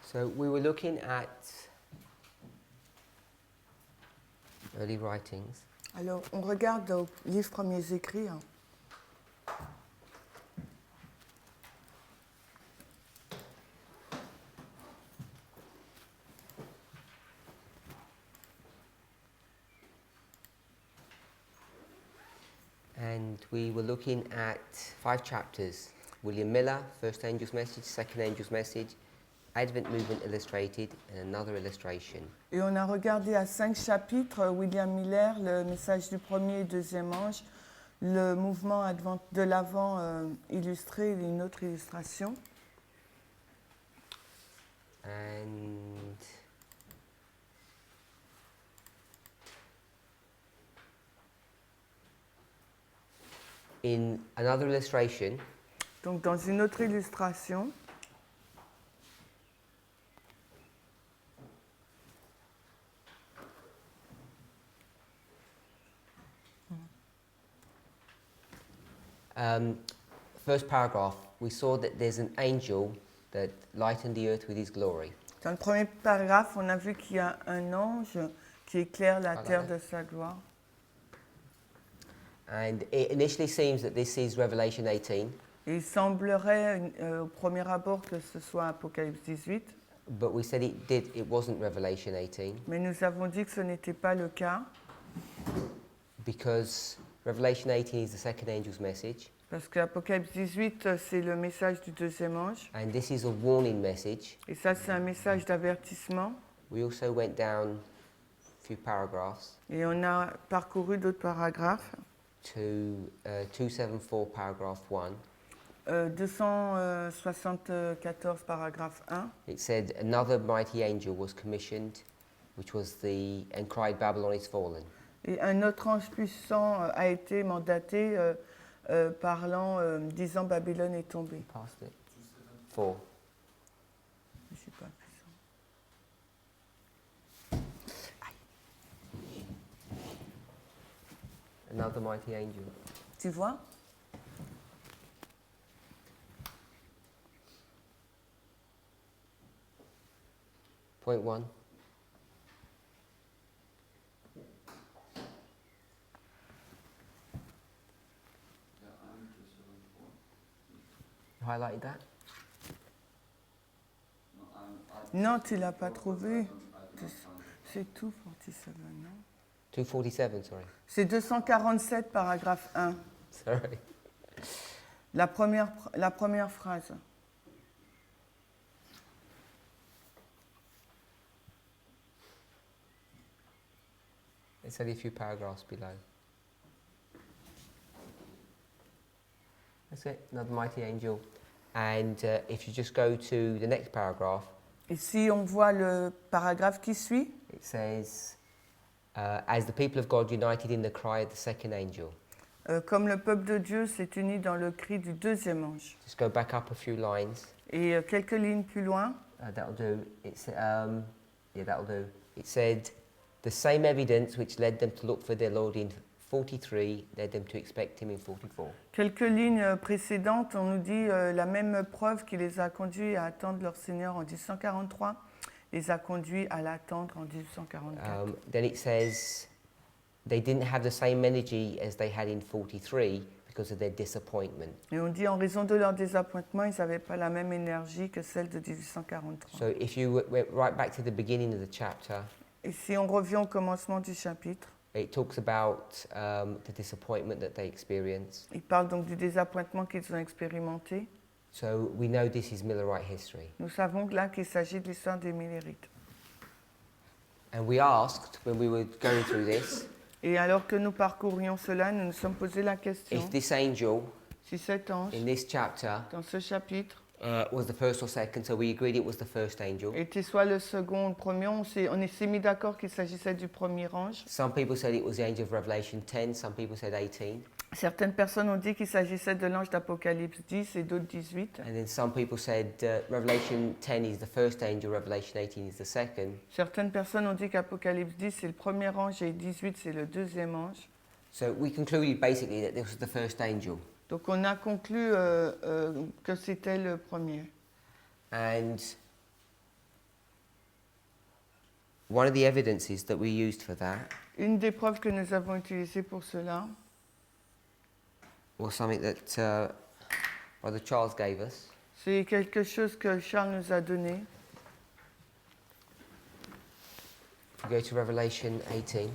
So we were looking at early writings. Alors, on regarde aux livres premiers écrits. Hein. And we were looking at 5 chapters. William Miller, First Angel's Message, Second Angel's Message, Advent Movement Illustrated, and another illustration. Et on a regardé à 5 chapitres, William Miller, le message du premier et deuxième ange, le mouvement de l'Avent illustré et une autre illustration. And in another illustration, Donc dans une autre illustration, first paragraph, we saw that there's an angel that lightened the earth with his glory. dans le premier paragraphe, on a vu qu'il y a un ange qui éclaire la terre de sa gloire. And it initially seems that this is Revelation 18, Et il semblerait au premier abord que ce soit Apocalypse 18, but we said it wasn't Revelation 18 mais nous avons dit que ce n'était pas le cas, because Revelation 18 is the second angel's message, parce que Apocalypse 18, c'est le message du deuxième ange, and this is a warning message. et ça c'est un message d'avertissement. We also went down a few paragraphs Et on a parcouru d'autres paragraphes. to 274 paragraph 1. 274 paragraphe 1. It said another mighty angel was commissioned, which was the and cried, Babylon is fallen. Et un autre ange puissant a été mandaté parlant, disant Babylone est tombée. Past it. 4. Je suis pas puissant. Another mighty angel. Tu vois? Point 1. You highlighted that? Non, tu l'as pas trouvé. C'est tout, 47, non? 247, sorry. C'est 247, paragraphe 1. Sorry. La première phrase. It's only a few paragraphs below. That's it, another mighty angel. And if you just go to the next paragraph, Et si on voit le paragraphe qui suit, it says, as the people of God united in the cry of the second angel. comme le peuple de Dieu s'est uni dans le cri du deuxième ange. Just go back up a few lines. Et quelques lignes plus loin, That'll do. It's yeah, that'll do. It said, the same evidence which led them to look for their Lord in 43 led them to expect him in 44. quelques lignes précédentes, on nous dit la même preuve qui les a conduits à attendre leur Seigneur en 1843, les a conduits à l'attendre en 1844. Then it says, they didn't have the same energy as they had in 43 because of their disappointment. Et on dit en raison de leur désappointement, ils n'avaient pas la même énergie que celle de 1843. So if you went right back to the beginning of the chapter, Et si on revient au commencement du chapitre, it talks about the disappointment that they experienced. il parle donc du désappointement qu'ils ont expérimenté. So we know this is Millerite history. Nous savons là qu'il s'agit de l'histoire des Millérites. And we asked, when we were going through this, Et alors que nous parcourions cela, nous nous sommes posé la question if this angel si cet ange, in this chapter dans ce chapitre, was the first or second, so we agreed it was the first angel. était soit le second ou le premier, on s'est mis d'accord qu'il s'agissait du premier ange. Some people said it was the angel of Revelation 10, some people said 18, Certaines personnes ont dit qu'il s'agissait de l'ange d'Apocalypse 10 et d'autres 18. and then some people said Revelation 10 is the first angel, Revelation 18 is the second. Certaines personnes ont dit qu'Apocalypse 10 c'est le premier ange et 18 c'est le deuxième ange. So we concluded basically that this was the first angel. Donc on a conclu que c'était le premier. And one of the evidences that we used for that Une des preuves que nous avons utilisées pour cela, was something that Brother Charles gave us. c'est quelque chose que Charles nous a donné. If we go to Revelation 18,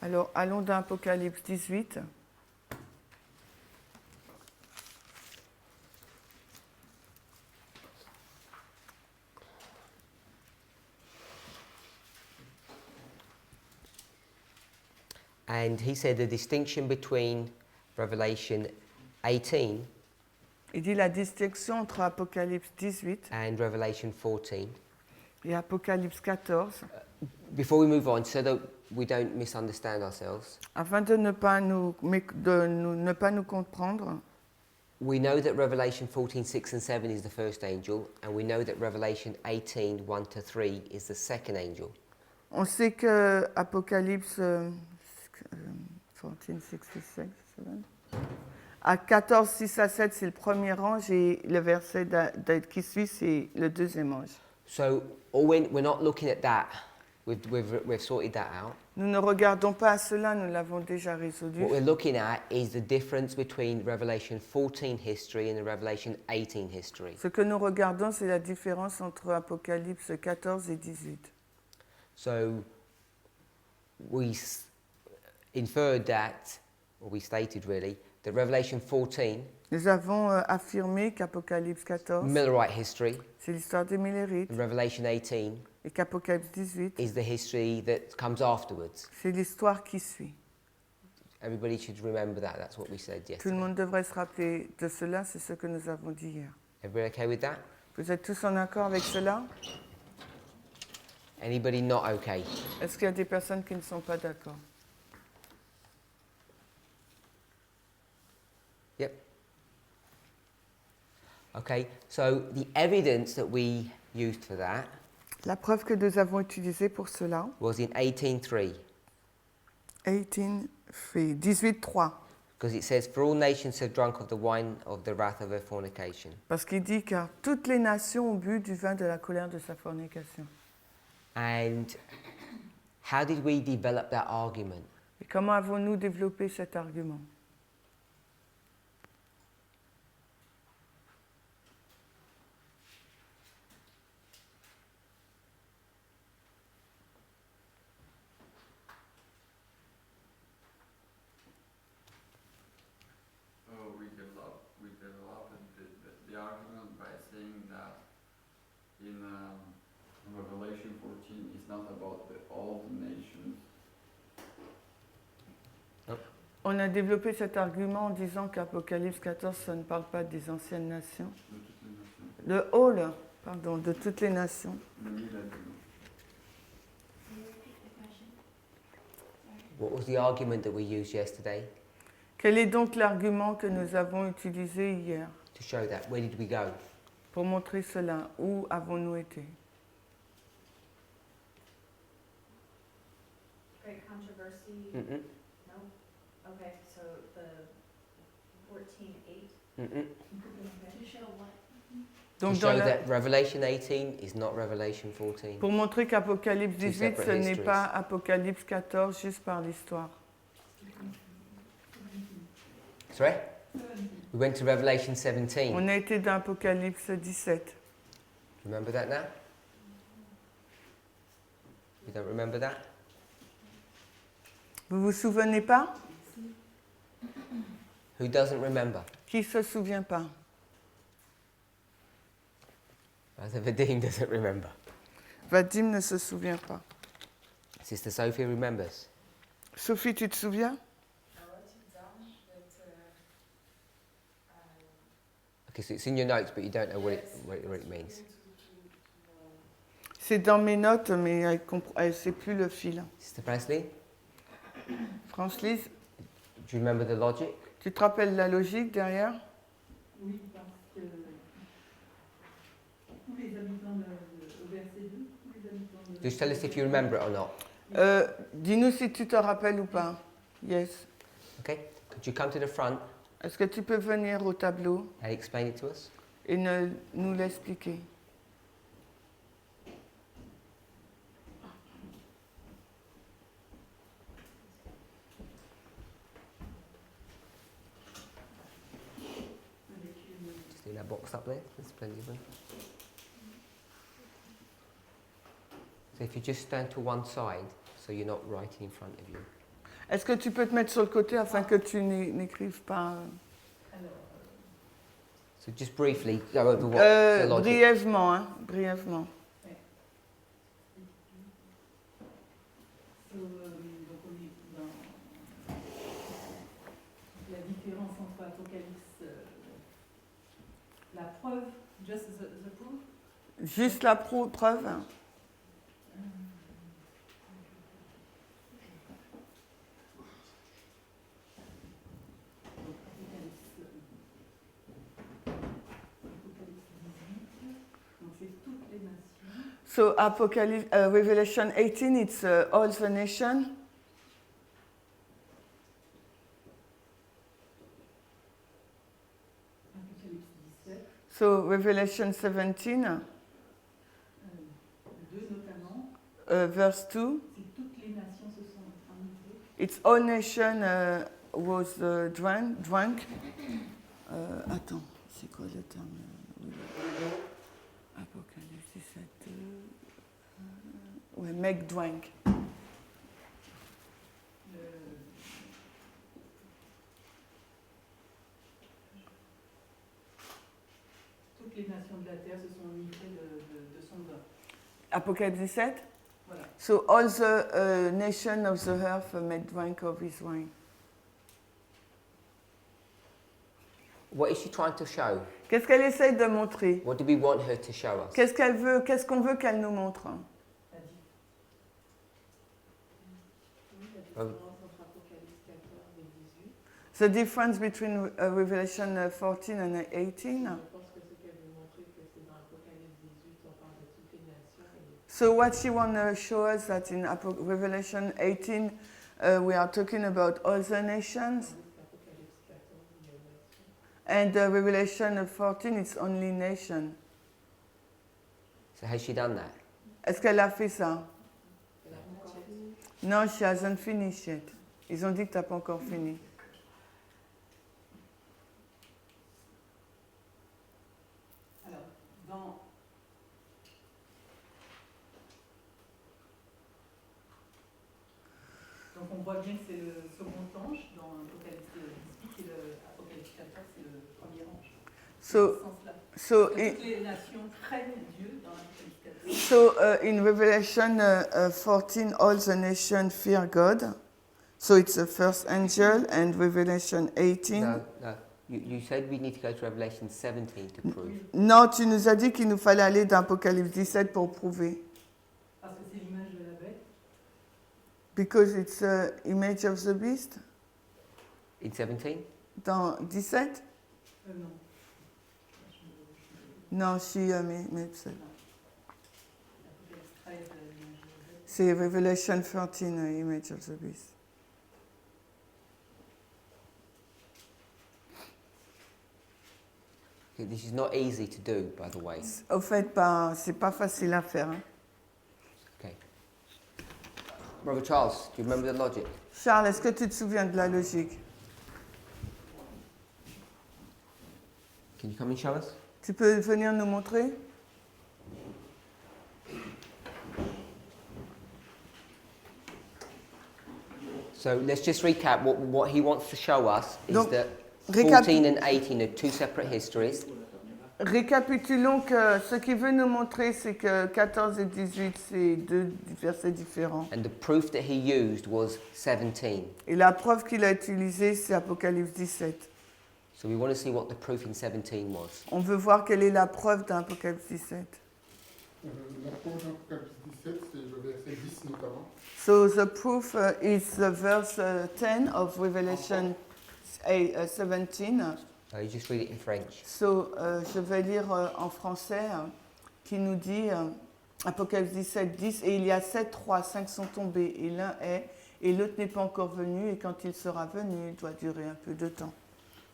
Alors, allons dans Apocalypse 18. and he said the distinction between Revelation 18 Il dit la distinction entre Apocalypse 18 and Revelation 14. et Apocalypse 14, Before we move on, so that we don't misunderstand ourselves, afin de ne pas ne pas nous comprendre. we know that Revelation 14, 6 and 7 is the first angel, and we know that Revelation 18, 1 to 3 is the second angel. On sait que Apocalypse 14, 6 to 7, à 14, 6 à 7, c'est le premier ange et le verset qui suit, c'est le deuxième ange. So we're not looking at that. We've sorted that out. Nous ne regardons pas à cela, nous l'avons déjà résolu. What we're looking at is the difference between Revelation 14 history and the Revelation 18 history. Ce que nous regardons, c'est la différence entre Apocalypse 14 et 18. So we inferred that, or we stated really, that Revelation 14, Nous avons affirmé qu'Apocalypse 14, Millerite history, c'est l'histoire des Millérites, and Revelation 18 et qu'Apocalypse 18, is the history that comes afterwards. c'est l'histoire qui suit. Everybody should remember that. That's what we said Tout le yesterday. monde devrait se rappeler de cela, c'est ce que nous avons dit hier. Everybody okay with that? Vous êtes tous en accord avec cela? Anybody not okay? Est-ce qu'il y a des personnes qui ne sont pas d'accord? Yep. Okay, so the evidence that we used for that La preuve que nous avons utilisée pour cela, was in 18:3, 18:3, because it says, "For all nations have drunk of the wine of the wrath of her fornication." parce qu'il dit car toutes les nations ont bu du vin de la colère de sa fornication. And how did we develop that argument? Et comment avons-nous développé cet argument? We developed the argument by saying that in Revelation 14 it's not about the old nations. On a développé cet argument en disant qu'Apocalypse 14, ça ne parle pas des anciennes nations. De toutes les nations. De toutes les nations. What was the argument that we used yesterday Quel est donc l'argument que nous avons utilisé hier to show that? Where did we go? pour montrer cela? Où avons-nous été? Great controversy. Mm-mm. No? Okay, so the 14:8. Mm-mm. To show what? To Donc, show that Revelation 18 is not Revelation 14. pour montrer qu'Apocalypse Two 18, separate ce n'est histories. pas Apocalypse 14 juste par l'histoire. Sorry? We went to Revelation 17. On a été dans Apocalypse 17. Remember that now? You don't remember that? Vous vous souvenez pas? Who doesn't remember? Qui se souvient pas? Brother Vadim doesn't remember. Vadim ne se souvient pas. Sister Sophie remembers. Sophie, tu te souviens? Okay, so it's in your notes, but you don't know what it means. C'est dans mes notes, mais elle ne sait plus le fil. Sister Presley, Francis, do you remember the logic? tu te rappelles la logique derrière? Oui, parce que tous les habitants au verset 2, tous les habitants de... Just tell us if you remember it or not. Dis-nous si tu te rappelles ou pas. Yes. Okay? Could you come to the front Est-ce que tu peux venir au tableau and explain it to us? et nous l'expliquer? box up there. There's plenty of them. So if you just stand to one side, so you're not writing in front of you. Est-ce que tu peux te mettre sur le côté afin que tu n'écrives pas Alors, So just briefly go over what the logic. brièvement, hein, brièvement. donc on est dans la différence entre Apocalypse, la preuve, just the proof. Juste la preuve. Hein. So Apocalypse, Revelation 18, it's all the nation. So Revelation 17, verse 2, it's all nation was drunk. Attends, c'est quoi le terme? Apocalypse 17. Ouais, make drink. Toutes les nations de la terre se sont enivrées de son vin. Apocalypse 17? Voilà. So all the nations of the earth made drink of his wine. What is she trying to show? Qu'est-ce qu'elle essaye de montrer? What do we want her to show us? Qu'est-ce qu'elle veut? Qu'est-ce qu'on veut qu'elle nous montre? The difference between Revelation 14 and 18. So what she wants to show us that in Revelation 18 we are talking about all the nations. And Revelation 14 it's only nation. So has she done that? Est-ce qu'elle a fait ça? Non, she hasn't finished yet. Ils ont dit que tu n'as pas encore fini. Alors, donc on voit bien que c'est le second ange dans l'Apocalypse 18 et l'Apocalypse 14, c'est le premier ange. So toutes les nations craignent Dieu dans l'Apocalypse 14. So in Revelation 14, all the nations fear God. So it's the first angel, and Revelation 18. No. You said we need to go to Revelation 17 to prove. Non, tu nous as dit qu'il nous fallait aller dans Apocalypse 17 pour prouver. Parce que c'est l'image de la bête. Because it's the image of the beast. In 17? Dans 17? Non. Non, she made ça. C'est Revelation 13, image of the beast. Okay, this is not easy to do, by the way. Au fait, c'est pas facile à faire. Hein. Okay. Brother Charles, do you remember the logic? Charles, est-ce que tu te souviens de la logique? Can you come and show us? Tu peux venir nous montrer? So let's just recap what he wants to show us is Donc, that 14 and 18 are two separate histories. Récapitulons que ce qu'il veut nous montrer, c'est que 14 et 18, c'est deux versets différents. And the proof that he used was 17. Et la preuve qu'il a utilisée, c'est Apocalypse 17. So we want to see what the proof in 17 was. On veut voir quelle est la preuve d'Apocalypse 17. La preuve d'Apocalypse 17, c'est le verset 10 notamment. So the proof is the verse 10 of Revelation 17. You just read it in French. So, je vais lire en français qui nous dit Apocalypse 17, 10 et il y a 7 rois, 5 sont tombés et l'un est et l'autre n'est pas encore venu et quand il sera venu, il doit durer un peu de temps.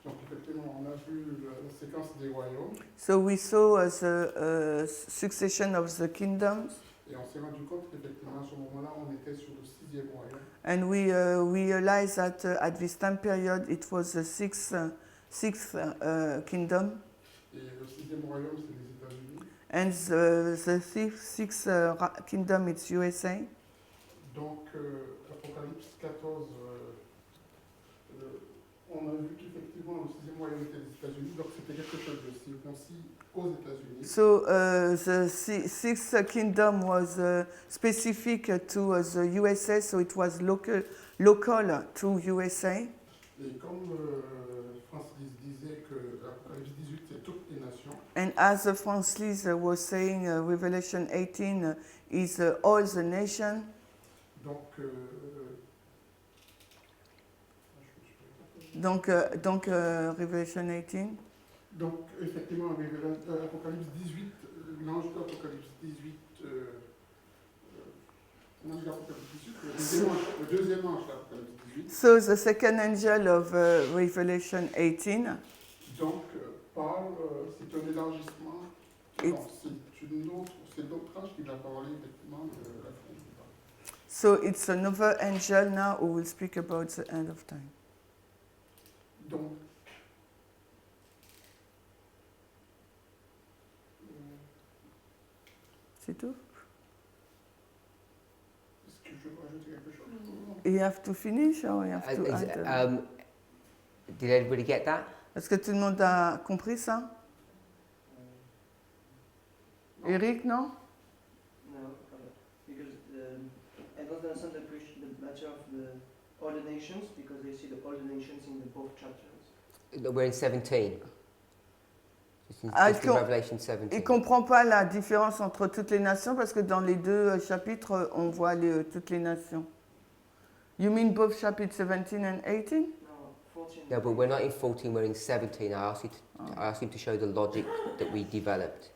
Donc effectivement, on a vu la séquence des royaumes. So we saw the succession of the kingdoms. Et on s'est rendu compte qu'effectivement, à ce moment-là, on était sur le 6e royaume. And we realized that at this time period, it was the sixth kingdom. Et le sixième royaume, c'est les États-Unis. And the sixth kingdom, it's USA. Donc, Apocalypse 14, on a vu qu'effectivement, le sixième royaume était les États-Unis, donc c'était quelque chose de circoncis aux États-Unis. So the sixth kingdom was specific to the USA, so it was local to USA. Et comme Francis disait que Apocalypse 18, c'est toutes les nations, And as Francis was saying, Revelation 18 is all the nation. donc, Donc, Revelation 18. donc effectivement, Apocalypse 18, l'ange d'Apocalypse 18, on dit l'Apocalypse 18, le deuxième ange d'Apocalypse 18. So the second angel of Revelation 18. Donc, parle, c'est un élargissement, It's- bon, c'est d'autres anges qui va parler effectivement de la fin du temps. So it's another angel now who will speak about the end of time. Donc, C'est tout? est-ce que je peux rajouter quelque chose? You have to finish or you have to add? Did everybody get that? Est-ce que tout le monde a compris ça? Eric, non? No, because I don't understand the matter of all the nations, because they see all the nations in the both chapters. We're in 17. Just in Revelation 17. Il ne comprend pas la différence entre toutes les nations parce que dans les deux chapitres, on voit toutes les nations. You mean both chapters 17 and 18? No, 14. No, but we're not in 14, we're in 17. I asked him to show the logic that we developed.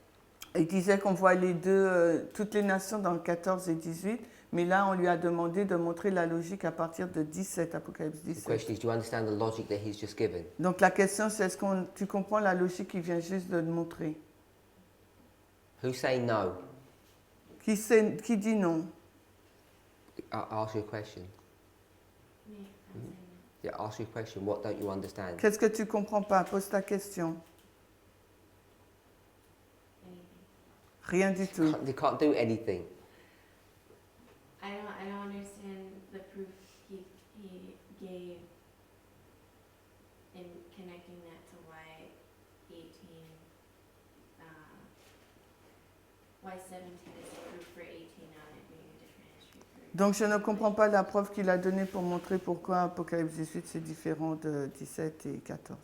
Il disait qu'on voit toutes les nations dans le 14 et 18, mais là, on lui a demandé de montrer la logique à partir de 17, Apocalypse The 17. question is, do you understand the logic that he's just given? Donc la question, c'est est-ce que tu comprends la logique qu'il vient juste de montrer? Who's saying no? Qui dit non? I'll ask you a question. Me, I'm saying Yeah, ask you a question. What don't you understand? Qu'est-ce que tu comprends pas? Pose ta question. anything. Rien du tout. They can't do anything. I don't understand the proof he gave in connecting that to why 18, why 17 is a proof for 18 on it being a different history for Donc je ne comprends pas la preuve qu'il a donnée pour montrer pourquoi Apocalypse 18 c'est différent de 17 et 14.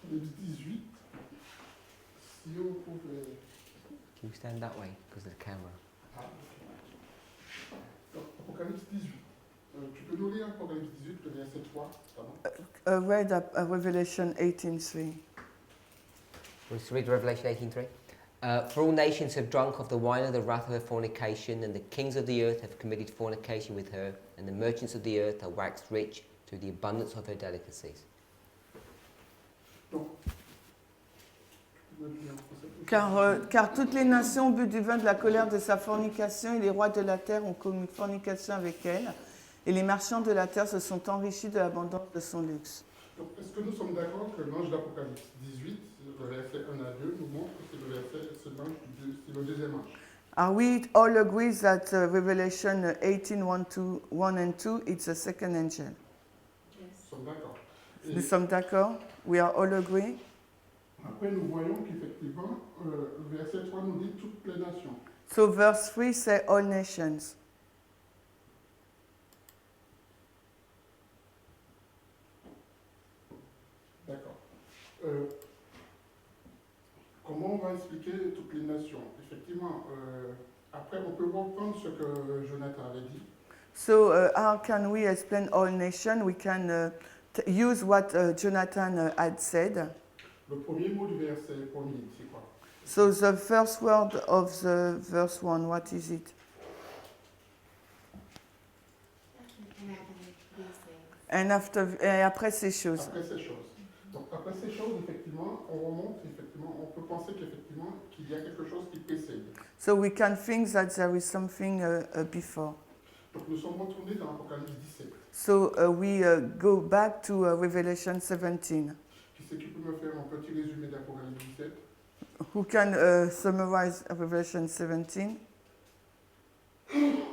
Apocalypse 18, si on pouvait... Can you stand that way because of the camera? Ah, ok. Donc, Apocalypse 18. Tu peux nous lire Apocalypse 18, le verset 3, pardon. Read Revelation 18:3. Let's read Revelation 18:3. For all nations have drunk of the wine of the wrath of her fornication, and the kings of the earth have committed fornication with her, and the merchants of the earth are waxed rich through the abundance of her delicacies. Donc, tu peux me lire en français? Car toutes les nations ont bu du vin de la colère de sa fornication, et les rois de la terre ont commis fornication avec elle, et les marchands de la terre se sont enrichis de l'abondance de son luxe. Donc, est-ce que nous sommes d'accord que l'ange d'Apocalypse 18, le verset 1 à 2, nous montre que c'est le deuxième ange? Are we all agree that Revelation 18, 1 and 2, it's the second angel? Nous sommes d'accord. Et Nous sommes d'accord? We are all agree? après, nous voyons qu'effectivement, le verset 3 nous dit toutes les nations. So verse 3 say all nations. D'accord. Comment on va expliquer toutes les nations? Effectivement, après, on peut reprendre ce que Jonathan avait dit. So how can we explain all nations? We can use what Jonathan had said. Le premier mot du verset premier, c'est quoi? So the first word of the verse 1, what is it? And after these things. Et après ces choses. Après ces choses. Donc, après ces choses, effectivement, on remonte, effectivement, on peut penser qu'effectivement, qu'il y a quelque chose qui précède. So we can think that there is something before. Donc nous sommes retournés dans l'Apocalypse 17. So we go back to Revelation 17. Qui c'est qui peut me faire un petit résumé d'Apocalypse 17? Who can summarize Revelation 17? Personne?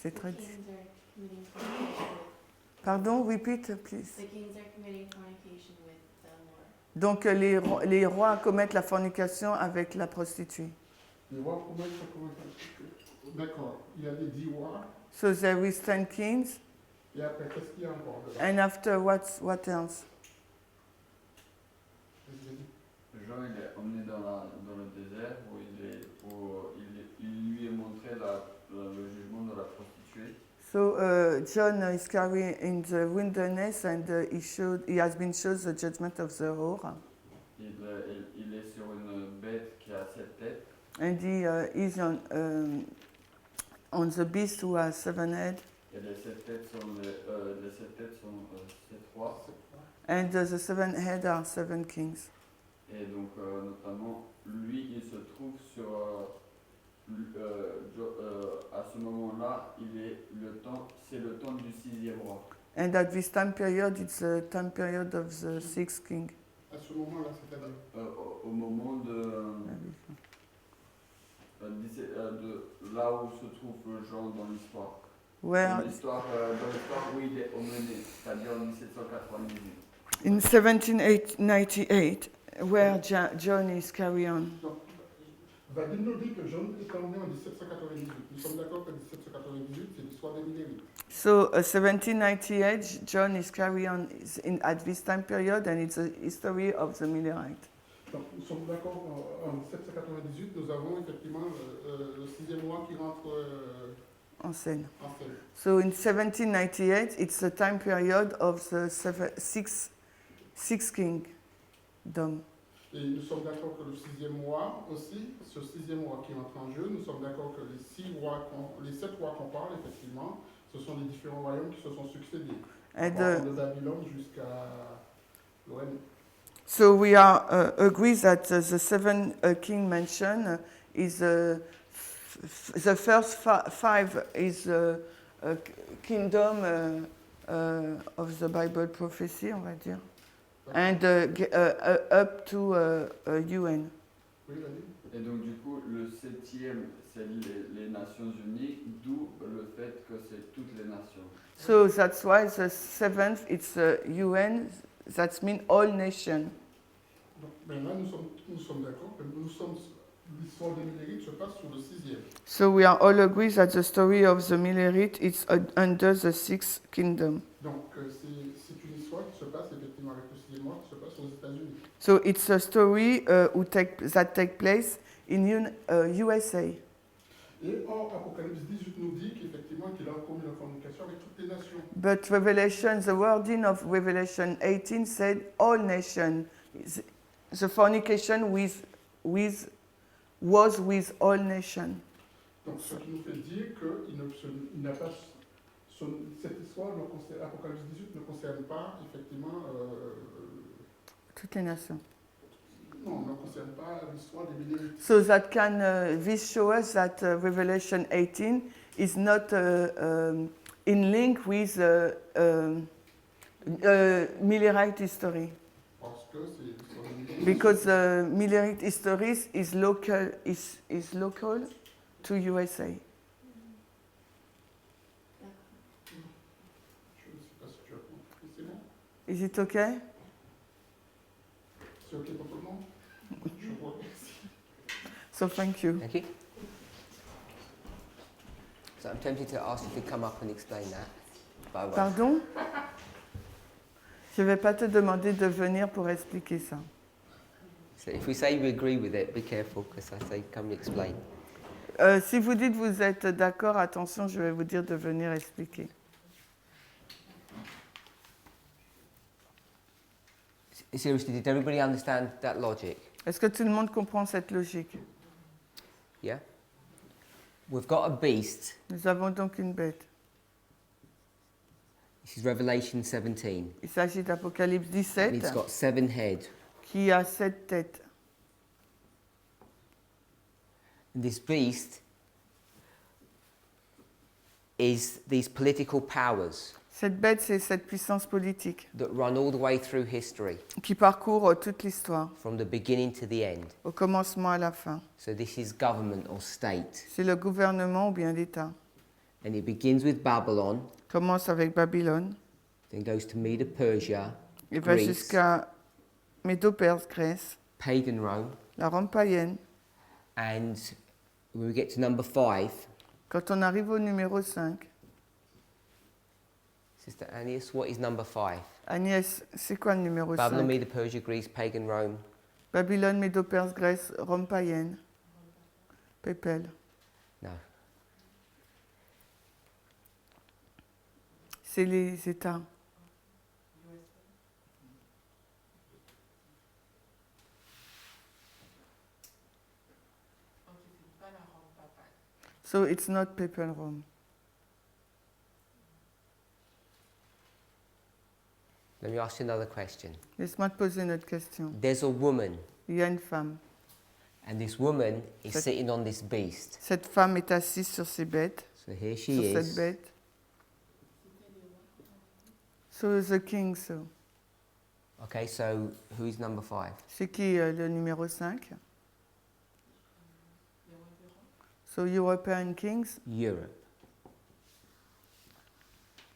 C'est The très kings are committing fornication with, Pardon, repeat, please. the kings are committing fornication with the Lord. Donc les rois commettent la fornication avec la prostituée. Les rois, d'accord, il y a les 10 rois. So there is 10 kings. Et après, qu'est-ce qu'il y a encore dedans? And after what else? Jean il est emmené dans le désert où il lui est montré le jugement de la prostituée. So John is carried in the wilderness and he has been shown the judgment of the whore. Il est sur une bête qui a 7 têtes. And he is on the beast who has 7 heads. Et les 7 têtes sont ces 3. And the 7 heads are 7 kings. Et donc notamment lui il se trouve sur à ce moment-là c'est le temps du 6e roi. And at this time period, it's the time period of the 6th king. À ce moment-là, c'est-à-dire Au moment de là où se trouve Jean dans l'histoire. Where Dans l'histoire où il est emmené, c'est-à-dire en 1798. in 1798, where John is carried on. donc, Vadim nous dit que Jean est emmené en 1798. Nous sommes d'accord que 1798, c'est l'histoire des millérites. So 1798, John is carried on at this time period, and it's a history of the Millerite. Donc, nous sommes d'accord en 1798, nous avons effectivement le 6e roi qui rentre En scène. en scène. So in 1798, it's the time period of the six kingdom. Et nous sommes d'accord que le 6e roi aussi, ce 6e roi qui entre en jeu, nous sommes d'accord que les 7 rois qu'on parle, effectivement, ce sont les différents royaumes qui se sont succédés. And, De Babylone jusqu'à l'Orient. so we are agree that the 7 king mentioned is the first 5 is kingdom of the Bible prophecy, on va dire, and up to UN. Oui, vas-y. Et donc du coup, le 7e, c'est les Nations Unies, d'où le fait que c'est toutes les nations. So that's why the 7th it's UN. That means all nations. Donc, ben là, nous sommes d'accord que l'histoire des millérites se passe sur le 6e. So we are all agreed that the story of the Millerite is under the 6th kingdom. Donc, c'est une histoire qui se passe effectivement avec le 6e roi qui se passe aux États-Unis. So it's a story that take place in USA. Et or, Apocalypse 18 nous dit qu'effectivement, qu'il a commis la fornication avec toutes les nations. But Revelation, the wording of Revelation 18 said all nations. The fornication was with all nations. Donc, ce qui nous fait dire qu'il n'a pas. Cette histoire, Apocalypse 18 ne concerne pas effectivement. Toutes les nations. Non, ne concerne pas l'histoire des millérites. So that can this show us that Revelation 18 is not in link with Millerite history, Parce que c'est l'histoire des millérites. because Millerite history is local to USA. Je ne sais pas si tu as compris. C'est bon? Is it okay? C'est OK pour tout le monde? Je vous remercie. So thank you. Thank you. So I'm tempted to ask you to come up and explain that. But I won't. Pardon? Je ne vais pas te demander de venir pour expliquer ça. So if we say we agree with it, be careful, because I say come and explain. Si vous dites vous êtes d'accord, attention, je vais vous dire de venir expliquer. Seriously, did everybody understand that logic? Est-ce que tout le monde comprend cette logique? Yeah? We've got a beast. Nous avons donc une bête. This is Revelation 17. Il s'agit d'Apocalypse And 17 it's got 7 heads. qui a 7 têtes. And this beast is these political powers Cette bête, c'est cette puissance politique that run all the way through history, qui parcourt toute l'histoire, from the beginning to the end. au commencement à la fin. So this is government or state. C'est le gouvernement ou bien l'État. And it begins with Babylon, Commence avec Babylone then goes to Medo-Persia, et va Greece, jusqu'à Médo-Perse, Grèce, pagan Rome, la Rome païenne. and when we get to number 5, Quand on arrive au numéro 5, Sister Agnès, what is number 5? Agnès, c'est quoi le numéro Babylon, 5? Medo-Persia, Greece, pagan Rome. Babylone, Médo-Perse, Grèce, Rome païenne. Pépel. No. C'est les États. So it's not Papal Rome. Let me ask you another question. Laisse-moi te poser une autre question. There's a woman, Il y a une femme. and this woman is Cette- sitting on this beast. Cette femme est assise sur ces bêtes, So here sur she cette is. bête. So the king, so. Okay, so who is number 5? C'est qui le numéro 5? So European kings. Europe.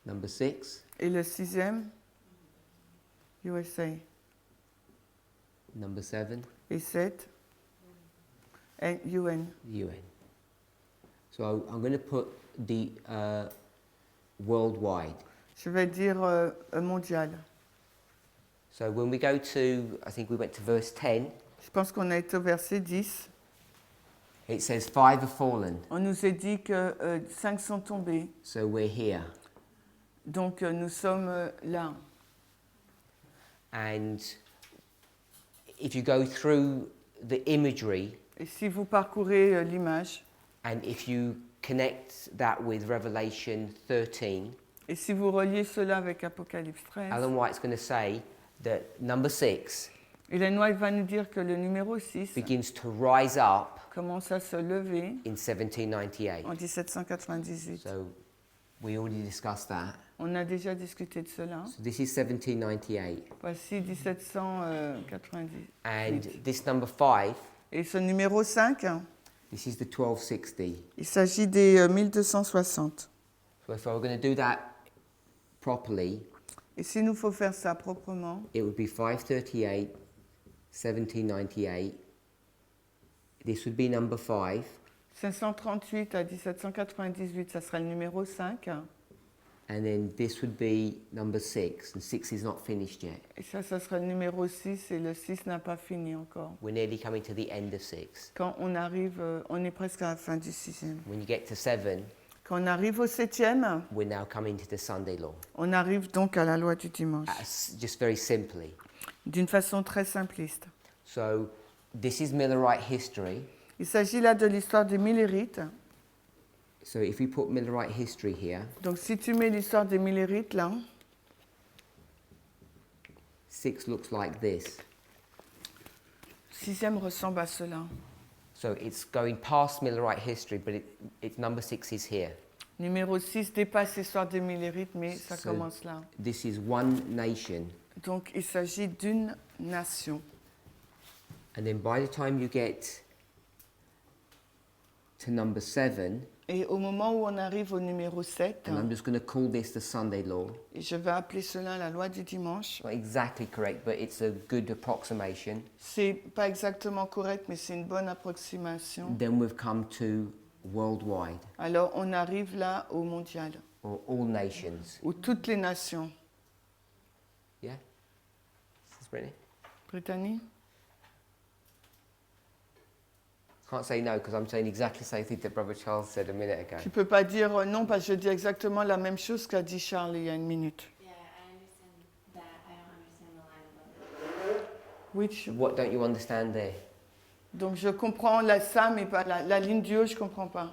Number 6, Et le 6e, USA. number 7, Et 7, et UN. UN. So I'm going to put the worldwide. Je vais dire mondial. So when we go to, I think we went to verse 10, Je pense qu'on a été au verset 10. it says 5 have fallen. On nous a dit que 5 sont tombés. So we're here. Donc nous sommes là. And if you go through the imagery Et si vous parcourez l'image, and if you connect that with Revelation 13, et si vous reliez cela avec Apocalypse 13, Ellen White's going to say that number 6 Hélène White va nous dire que le numéro 6 begins to rise up commence à se lever in 1798. en 1798. So we already discussed that. On a déjà discuté de cela. So this is 1798. Voici 1790. And this number 5, Et ce numéro 5, this is the 1260. il s'agit des 1260. So if I were going to do that properly, Et s'il nous faut faire ça proprement, it would be 538, 1798. This would be number 5. 538 à 1798, ça sera le numéro 5. And then this would be number 6. And 6 is not finished yet. Et ça sera le numéro 6 et le 6 n'a pas fini encore. We're nearly coming to the end of 6. Quand on arrive, on est presque à la fin du 6e. When you get to 7, Quand on arrive au 7e, we're now coming to the Sunday law. on arrive donc à la loi du dimanche. Just very simply. D'une façon très simpliste. So this is Millerite history. Il s'agit là de l'histoire des Millérites. So if we put Millerite history here, Donc si tu mets l'histoire des Millérites là, 6 looks like this. 6e ressemble à cela. So it's going past Millerite history, but it's number 6 is here. Numéro 6 dépasse l'histoire des Millérites, mais ça So- commence là. This is one nation. Donc il s'agit d'une nation. And then by the time you get to number 7, Et au moment où on arrive au numéro 7, and I'm just going to call this the Sunday law. et je vais appeler cela la loi du dimanche, Not exactly correct, but it's a good approximation. c'est pas exactement correct, mais c'est une bonne approximation. Then we've come to worldwide, Alors on arrive là au mondial, or all nations. où toutes les nations. Yeah? This is Brittany? Brittany? Can't say no because I'm saying exactly the same thing that Brother Charles said a minute ago. Tu peux pas dire non parce que je dis exactement la même chose qu'a dit Charles il y a une minute. Yeah, I understand that. I don't understand the line above it. Which? What don't you understand there? Donc je comprends ça, mais pas la ligne du haut, je comprends pas.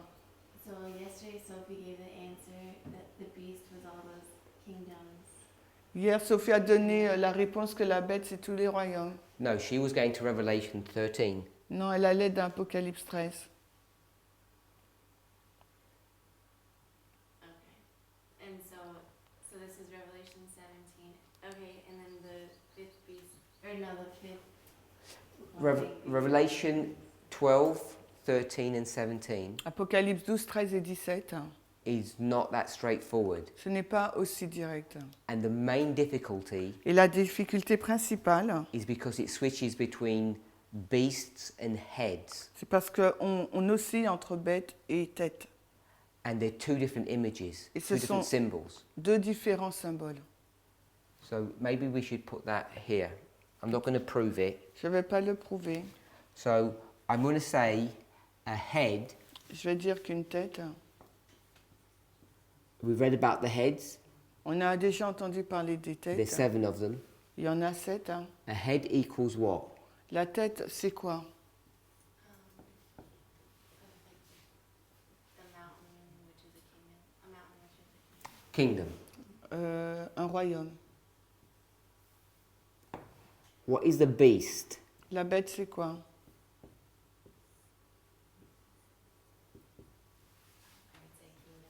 So yesterday Sophie gave the answer that the beast was all those kingdoms. Hier, Sophie a donné la réponse que la bête, c'est tous les royaumes. No, she was going to Revelation 13. Non, elle allait d'Apocalypse 13. Okay. this is Revelation 17. Okay, and then the fifth beast, or no, the fifth. Revelation 12, 13 and 17 Apocalypse 12, 13 et 17, is not that straightforward. ce n'est pas aussi direct. And the main difficulty Et la difficulté principale, is because it switches between beasts and heads. c'est parce qu'on oscille entre bête et tête. And they're two different images, Et two ce different sont symbols. deux différents symboles. So maybe we should put that here. I'm not going to prove it. Je ne vais pas le prouver. So I'm going to say a head. Je vais dire qu'une tête, We've read about the heads. on a déjà entendu parler des There's têtes. 7 of them. Il y en a 7. A head equals what? La tête, c'est quoi? The mountain, which is a kingdom. A mountain, which is a kingdom. Kingdom. Un royaume. What is the beast? La bête, c'est quoi? I would say kingdom.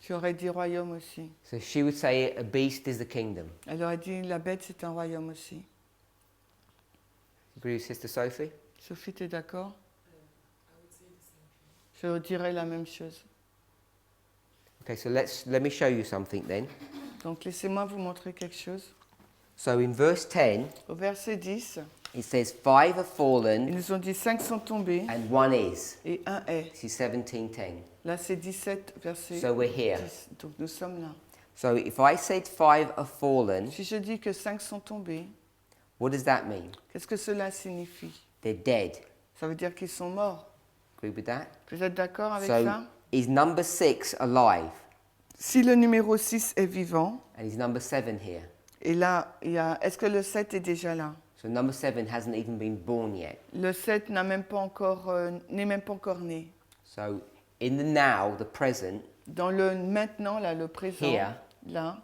J'aurais dit royaume aussi. So she would say a beast is the kingdom. Elle aurait dit la bête, c'est un royaume aussi. Agree with Sister Sophie? Sophie, tu es d'accord? Je dirais la même chose. Okay, so let me show you something then. Donc laissez-moi vous montrer quelque chose. So in verse 10, Au verset 10, it says 5 have ils fallen nous ont dit 5 sont tombés and 1 is. et 1 est. This is 17:10. Là, c'est 17, verset So we're here. 10. Donc nous sommes là. So if I said 5 have fallen, Si je dis que 5 sont tombés, what does that mean? qu'est-ce que cela signifie? They're dead. Ça veut dire qu'ils sont morts. Agree with that? Vous êtes d'accord avec So ça? is number 6 alive? Si le numéro 6 est vivant, And is number 7 here? et là, est-ce que le 7 est déjà là? So number 7 hasn't even been born yet. Le 7 n'est même pas encore né. So in the now, the present, Dans le maintenant, là, le présent, Here. là,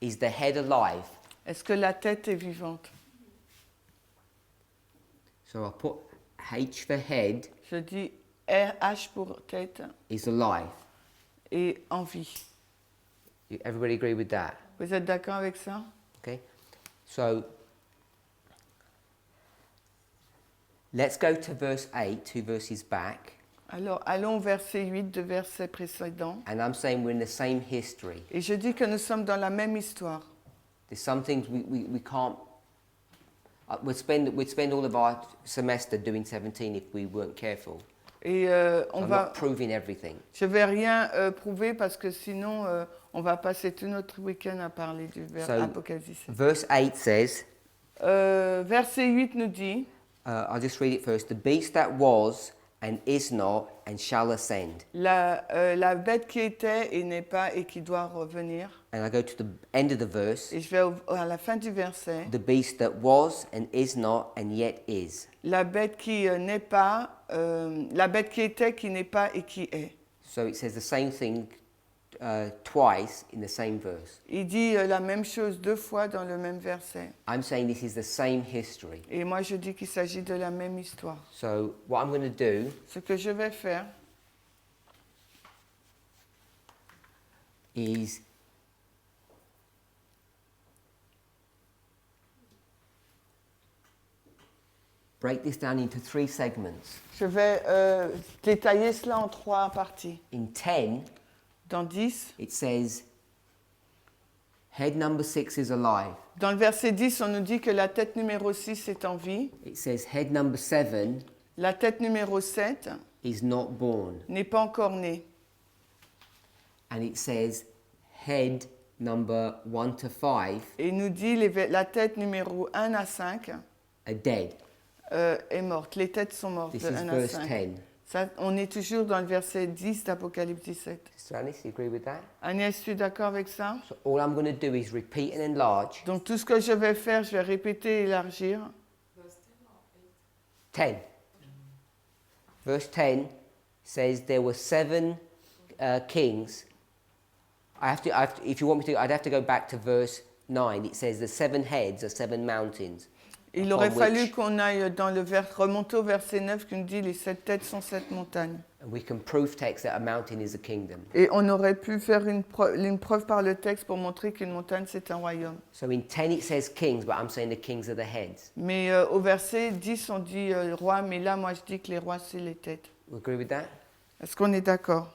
is the head alive? est-ce que la tête est vivante? So I'll put H for head Je dis RH pour tête is alive. et en vie. Everybody agree with that? Vous êtes d'accord avec ça? Okay. So let's go to verse 8, 2 verses back. Alors, allons au verset 8 de verset précédent. And I'm saying we're in the same history. Et je dis que nous sommes dans la même histoire. There's some things we can't. We'd spend all of our semester doing 17 if we weren't careful. Et So I'm not proving everything. je ne vais rien prouver parce que sinon, on va passer tout notre week-end à parler du So, Apocalypse. Verse 8 says, Verset 8 nous dit, I'll just read it first. The beast that was and is not and shall ascend. la bête qui était et n'est pas et qui doit revenir. And I go to the end of the verse. Et je vais à la fin du verset. The beast that was and is not and yet is. La bête qui n'est pas, la bête qui était, qui n'est pas et qui est. So it says the same thing twice in the same verse. Il dit la même chose 2 fois dans le même verset. I'm saying this is the same history. Et moi, je dis qu'il s'agit de la même histoire. So what I'm going to do Ce que je vais faire, is break this down into 3 segments. je vais détailler cela en 3 parties. In 10, Dans 10, it says head number 6 is alive. dans le verset 10, on nous dit que la tête numéro 6 est en vie. It says head number 7 La tête numéro 7 is not born. n'est pas encore née. And it says head number 1 to 5 Et il nous dit la tête numéro 1 à 5 are dead. est morte. Les têtes sont mortes This de is 1 à verse 5. 10. Ça, on est toujours dans le verset 10 d'Apocalypse 17. Sister Alice, you agree with that? Agnès, tu es d'accord avec ça? So all I'm going to do is repeat and enlarge. Donc tout ce que je vais faire, je vais répéter et élargir. 10. Verse 10 says there were 7 kings. If you want me to, I'd have to go back to verse 9. It says the 7 heads are 7 mountains. Il aurait Upon fallu which- qu'on aille dans remonter au verset 9 qui nous dit les 7 têtes sont 7 montagnes. And we can prove text that a mountain is a kingdom. Et on aurait pu faire une preuve par le texte pour montrer qu'une montagne, c'est un royaume. So in 10 it says kings, but I'm saying the kings are the heads. Mais au verset 10, on dit roi, mais là, moi, je dis que les rois, c'est les têtes. We agree with that? Est-ce qu'on est d'accord?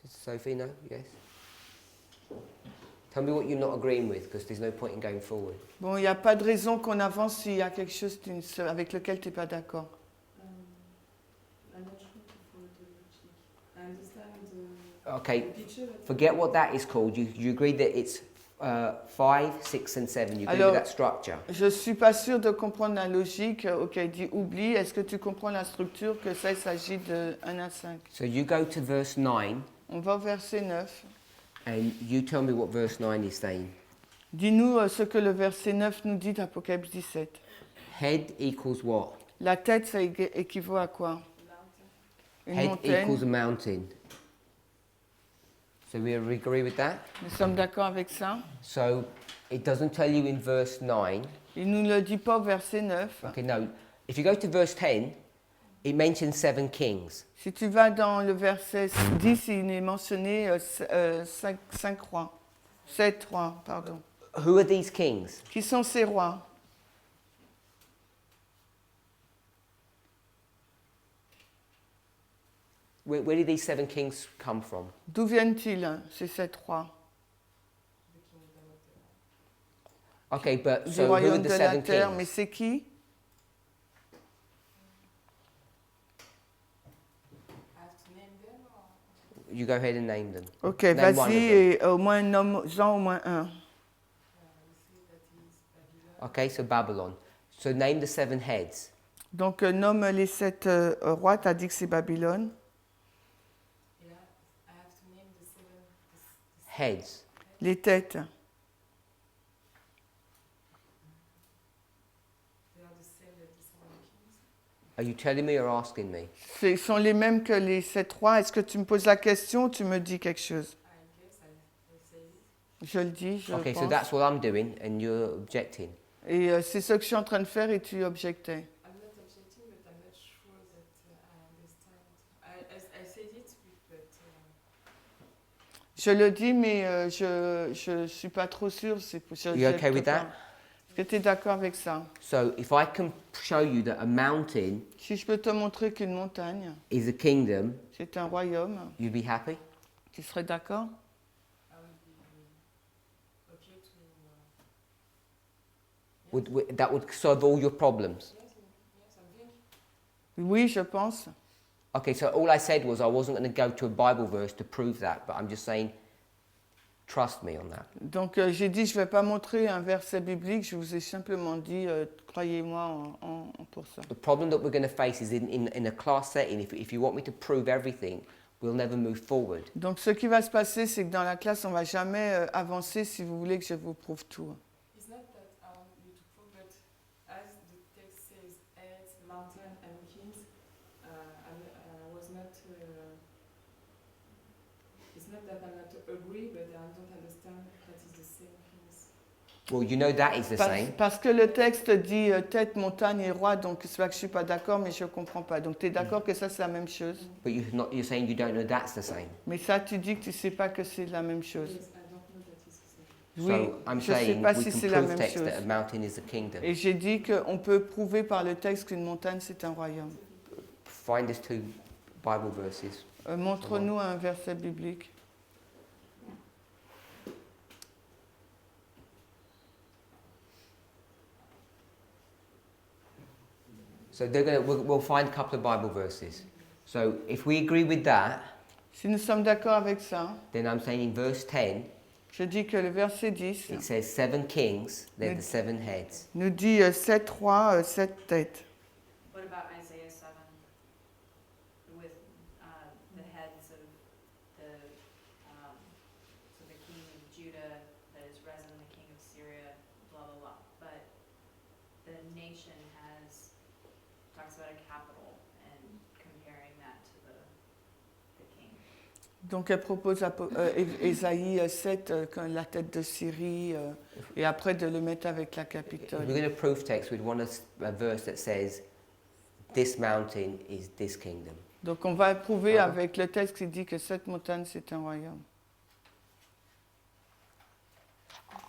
Sophie, no? Yes? Tell me what you're not agreeing with, because there's no point in going forward. Bon, il n'y a pas de raison qu'on avance s'il y a quelque chose avec lequel tu n'es pas d'accord. I'm not sure for the logic. I understand Okay, the picture. But forget what that is called. You agree that it's 5, 6 and 7. You agree Alors, with that structure? Je ne suis pas sûre de comprendre la logique. Ok, dit oublie. Est-ce que tu comprends la structure que ça, il s'agit de 1 à 5? So you go to verse 9, On va au verset 9. and you tell me what verse 9 is saying. Dis-nous ce que le verset 9 nous dit d'Apocalypse 17. Head equals what? La tête, ça équivaut à quoi? Une Head montagne. equals a mountain. So we agree with that? Nous sommes d'accord avec ça? So it doesn't tell you in verse 9. Il ne nous le dit pas au verset 9. Okay, no. If you go to verse 10, it mentions 7 kings. Si tu vas dans le verset 10, il est mentionné 5 rois. 7 rois, pardon. Who are these kings? Qui sont ces rois? Where did these 7 kings come from? D'où viennent-ils, ces 7 rois? Okay, but Du so who are royaume the de la 7 terre, mais kings? c'est qui? I have to name them or You go ahead and name them. Ok, Name one of vas-y, them. et au moins nomme-en au moins un. we say that is Babylon. Okay, so Babylon. So name the 7 heads. Donc nomme les 7 rois, tu as dit que c'est Babylone. Yeah, I have to name the seven. Heads. Les têtes, They are the same that the seven kings. Are you telling me or asking me? ce sont les mêmes que les 7 rois. Est-ce que tu me poses la question ou tu me dis quelque chose? I guess I say it. Je le dis, je Okay, so pense. that's what I'm doing, and you're objecting. Et c'est ce que je suis en train de faire et tu objectais. I'm not objecting, but I'm not sure that I understand. I said it, but Je le dis, mais je ne suis pas trop sûre. You okay with that? Est-ce que tu es d'accord avec ça? So if I can show you that a mountain Si je peux te montrer qu'une montagne, is a kingdom, c'est un royaume, you'd be happy? tu serais d'accord? I would be okay to. That would solve all your problems. Yes, I think. Oui, je pense. Okay, so all I said was I wasn't going to go to a Bible verse to prove that, but I'm just saying, trust me on that. Donc j'ai dit, je ne vais pas montrer un verset biblique, je vous ai simplement dit, croyez-moi pour ça. The problem that we're going to face is in a class setting, if you want me to prove everything, we'll never move forward. Donc ce qui va se passer, c'est que dans la classe, on ne va jamais avancer si vous voulez que je vous prouve tout. It's not that I want you to prove, but as the text says, heads, mountain, and kings, I was not. It's not that I'm not agree, but I don't understand that is the same kings. Well, you know that is the same. Parce que le texte dit tête, montagne et roi, donc c'est pas que je suis pas d'accord, mais je comprends pas. Donc tu es d'accord que ça c'est la même chose? But you're saying you don't know that's the same. Mais ça tu dis que tu sais pas que c'est la même chose. Yes, I don't know that is the same. Oui, So I'm je sais saying pas we si can c'est la prove même text chose. that a mountain is a kingdom. Et j'ai dit qu'on peut prouver par le texte qu'une montagne c'est un royaume. Find us 2 Bible verses. Montre-nous un verset biblique. So we'll find a couple of Bible verses. So if we agree with that, Si nous sommes d'accord avec ça, then I'm saying in verse 10, je dis que le verset 10 it says 7 kings, they're the 7 heads. nous dit 7 rois, 7 têtes. What about Isaiah 7 with the heads of the, so the king of Judah that is Rezin, the king of Syria, blah, blah, blah. But the nation talks about a capital and comparing that to the king. Donc elle propose Ésaïe 7, la tête de Syrie, et après de le mettre avec la If capitale. we're going to prove text, we'd want a verse that says this mountain is this kingdom. Donc on va prouver Ah. avec le texte qui dit que cette montagne, c'est un royaume.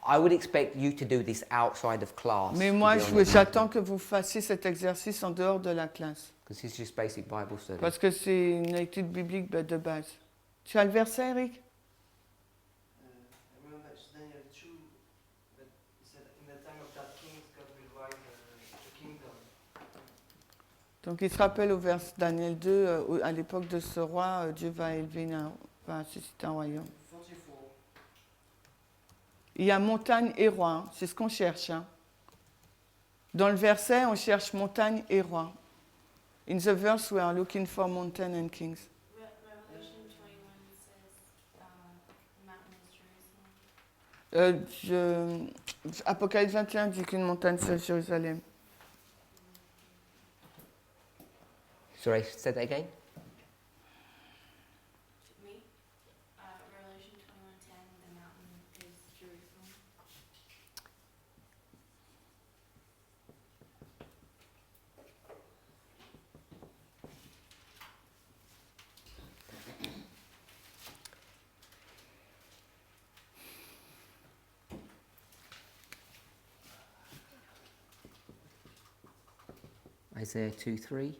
I would expect you to do this outside of class. Mais moi, j'attends que vous fassiez cet exercice en dehors de la classe. Because it's just basic Bible study. Parce que c'est une étude biblique de base. Tu as le verset, Eric? I remember it's Daniel 2, but it said, in the time of that king, God will rise a kingdom. Donc il se rappelle au verset Daniel 2, à l'époque de ce roi, Dieu va élever, va susciter un royaume. 44. Il y a montagne et roi, hein, c'est ce qu'on cherche. Hein. Dans le verset, on cherche montagne et roi. In the verse, we are looking for mountain and kings. Revelation 21 says the mountain is Jerusalem. Apocalypse 21 dit qu'une montagne, c'est Jérusalem. Sorry, say that again? Me? Revelation 21:10, the mountain is Jerusalem. Isaiah 2:3.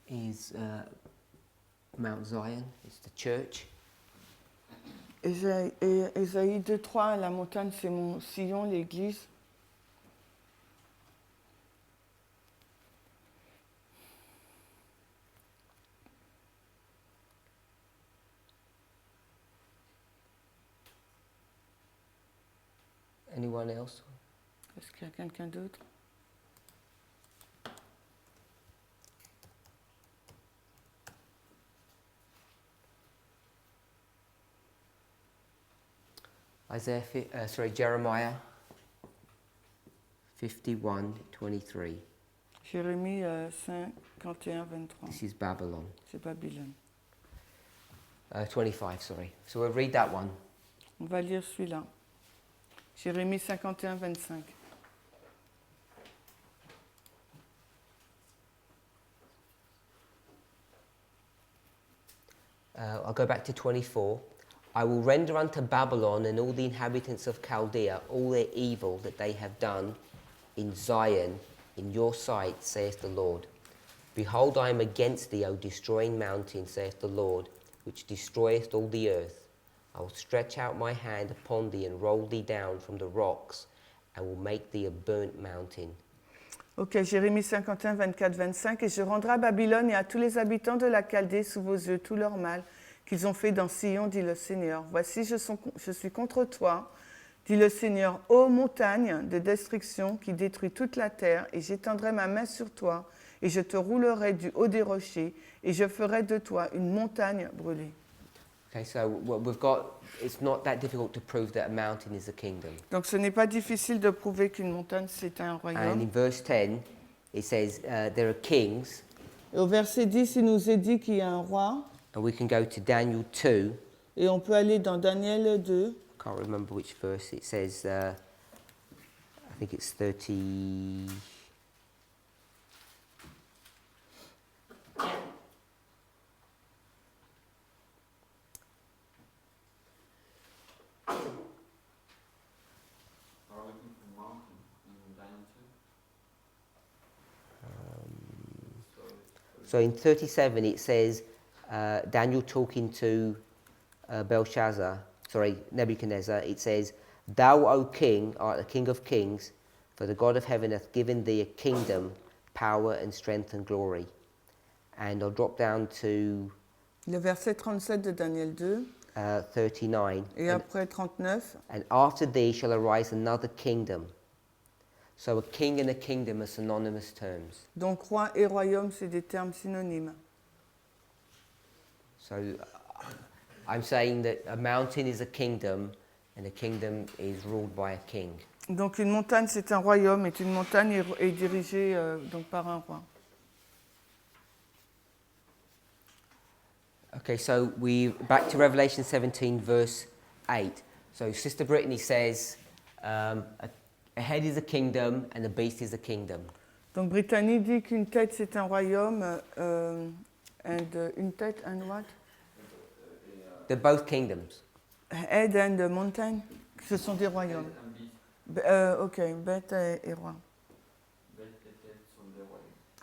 Is Mount Zion, it's the church. Ésaïe 2:3, la montagne, c'est mon sillon, l'église. Anyone else? Est-ce qu'il y a quelqu'un d'autre? Jeremiah 51:23. Jérémie 51, 23. This is Babylon. C'est Babylone. 25, sorry. So we'll read that one. On va lire celui-là. Jérémie 51, 25. I'll go back to 24. I will render unto Babylon and all the inhabitants of Chaldea all their evil that they have done in Zion in your sight, saith the Lord. Behold, I am against thee, O destroying mountain, saith the Lord, which destroyeth all the earth. I will stretch out my hand upon thee and roll thee down from the rocks, and will make thee a burnt mountain. Ok, Jérémie 51, 24, 25. Et je rendrai à Babylone et à tous les habitants de la Chaldée sous vos yeux tout leur mal qu'ils ont fait dans Sion, dit le Seigneur. Voici, je suis contre toi, dit le Seigneur, ô montagne de destruction qui détruit toute la terre, et j'étendrai ma main sur toi, et je te roulerai du haut des rochers, et je ferai de toi une montagne brûlée. Okay, so what we've got, it's not that difficult to prove that a mountain is a kingdom. Donc ce n'est pas difficile de prouver qu'une montagne c'est un And in royaume. verse 10, it says there are kings, Et au verset 10, il nous est dit qu'il y a un roi, and we can go to Daniel 2. et on peut aller dans Daniel 2. I can't remember which verse. It says, I think it's 30. Are we looking for mountain in Daniel 2? So in 37 it says, Daniel talking to Nebuchadnezzar, it says, Thou, O king, art the king of kings, for the God of heaven hath given thee a kingdom, power and strength and glory. And I'll drop down to Le verset 37 de Daniel 2, 39. et après 39. And after thee shall arise another kingdom. So a king and a kingdom are synonymous terms. Donc roi et royaume, c'est des termes synonymes. So I'm saying that a mountain is a kingdom and a kingdom is ruled by a king. Donc une montagne, c'est un royaume, et une montagne est dirigée donc par un roi. Okay, so we back to Revelation 17 verse 8. So Sister Brittany says, a head is a kingdom and a beast is a kingdom. Donc Brittany dit qu'une tête c'est un royaume, une tête and what? They're both kingdoms. Head and mountain, ce sont des royaumes. Ok, bête et roi.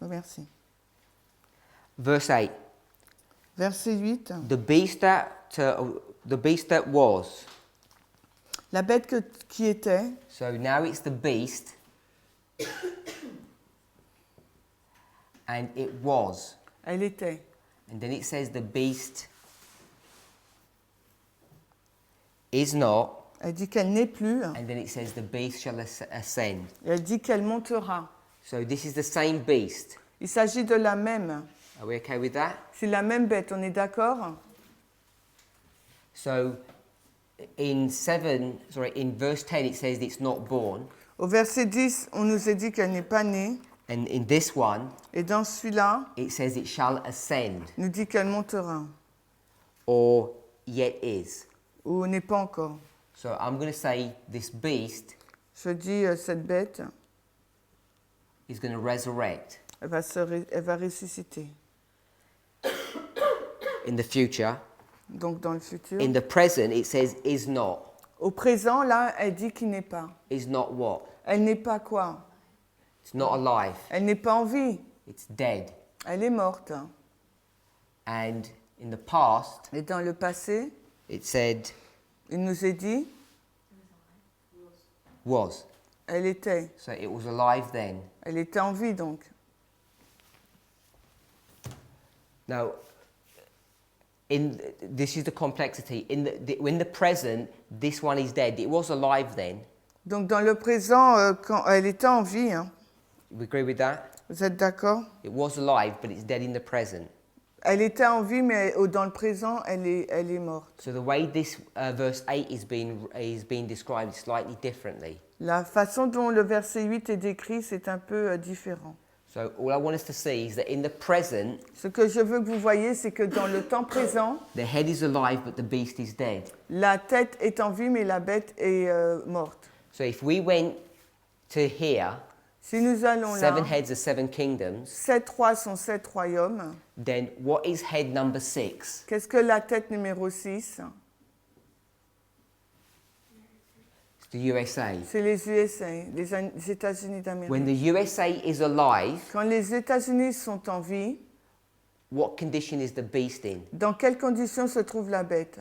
Oh, merci. Verse 8. Verset 8. The beast that was. La bête qui était, So now it's the beast. And it was. elle était. And then it says the beast is not. Elle dit qu'elle n'est plus. And then it says the beast shall ascend. Et elle dit qu'elle montera. So this is the same beast. Il s'agit de la même. Are we okay with that? C'est la même bête, on est d'accord? So in verse 10 it says it's not born. Au verset 10, on nous a dit qu'elle n'est pas née. And in this one, Et dans celui-là, it says it shall ascend. il nous dit qu'elle montera. Or yet is. Ou n'est pas encore. So I'm going to say this beast Je dis, cette bête, is going to resurrect elle va ressusciter. in the future. Donc dans le futur. In the present, it says is not. Au présent, là, elle dit qu'il n'est pas. Is not what? Elle n'est pas quoi? It's not alive. Elle n'est pas en vie. It's dead. Elle est morte. And in the past, Et dans le passé, it said il nous est dit, was. elle était. So it was alive then. Elle était en vie donc. Now, this is the complexity. In the present, this one is dead. It was alive then. Donc dans le présent, quand elle était en vie, hein, We agree with that? vous êtes d'accord? It was alive, but it's dead in the present. Elle était en vie, mais dans le présent, elle est morte. So the way this verse 8 is being described is slightly differently. La façon dont le verset 8 est décrit, c'est un peu différent. So all I want us to see is that in the present, Ce que je veux que vous voyez, c'est que dans le temps présent, the head is alive, but the beast is dead. la tête est en vie, mais la bête est morte. So if we went to here, Si nous allons là, 7 heads are 7 kingdoms, 7 rois sont 7 royaumes. then what is head number 6? Qu'est-ce que la tête numéro 6? It's the USA. C'est les USA, les États-Unis When d'Amérique. the USA is alive, Quand les États-Unis sont en vie, what condition is the beast in? dans quelles conditions se trouve la bête?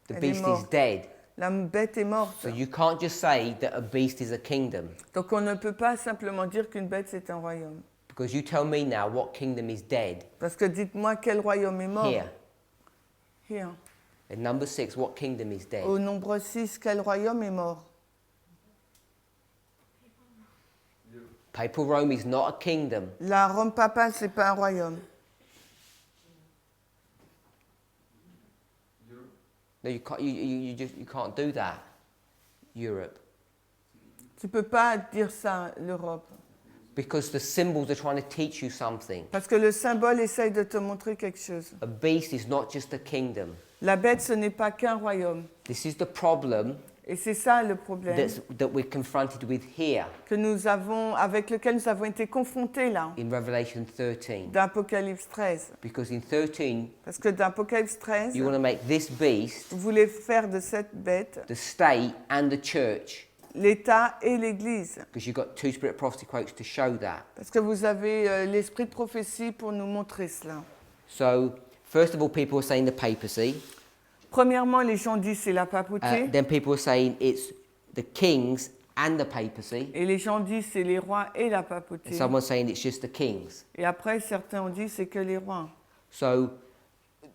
The Elle est beast is morte. dead. La bête est morte. So you can't just say that a beast is a kingdom, Donc on ne peut pas simplement dire qu'une bête c'est un royaume. because you tell me now what kingdom is dead. Parce que dites-moi quel royaume est mort. Here. Here. At number 6, what kingdom is dead? Au nombre 6, quel royaume est mort? Papal Rome is not a kingdom. La Rome papale, c'est pas un royaume. No, you can't. You can't do that. Europe, Tu peux pas dire ça, l'Europe. because the symbols are trying to teach you something. Parce que le symbole essaye de te montrer quelque chose. A beast is not just a kingdom. La bête, ce n'est pas qu'un royaume. This is the problem Et c'est ça le problème that we're confronted with here avec lequel nous avons été confrontés là, in Revelation 13. d'Apocalypse 13. Because in 13, Parce que d'Apocalypse 13, you want to make this beast vous voulez faire de cette bête the state and the church, l'État et l'Église. because you've got 2 spirit prophecy quotes to show that. Parce que vous avez l'esprit de prophétie pour nous montrer cela. So, first of all, people are saying the papacy. Premièrement, les gens disent c'est la papauté. Then people are saying it's the kings and the papacy. Et les gens disent c'est les rois et la And papauté. someone's saying it's just the kings. Et après, certains ont dit c'est que les rois. So,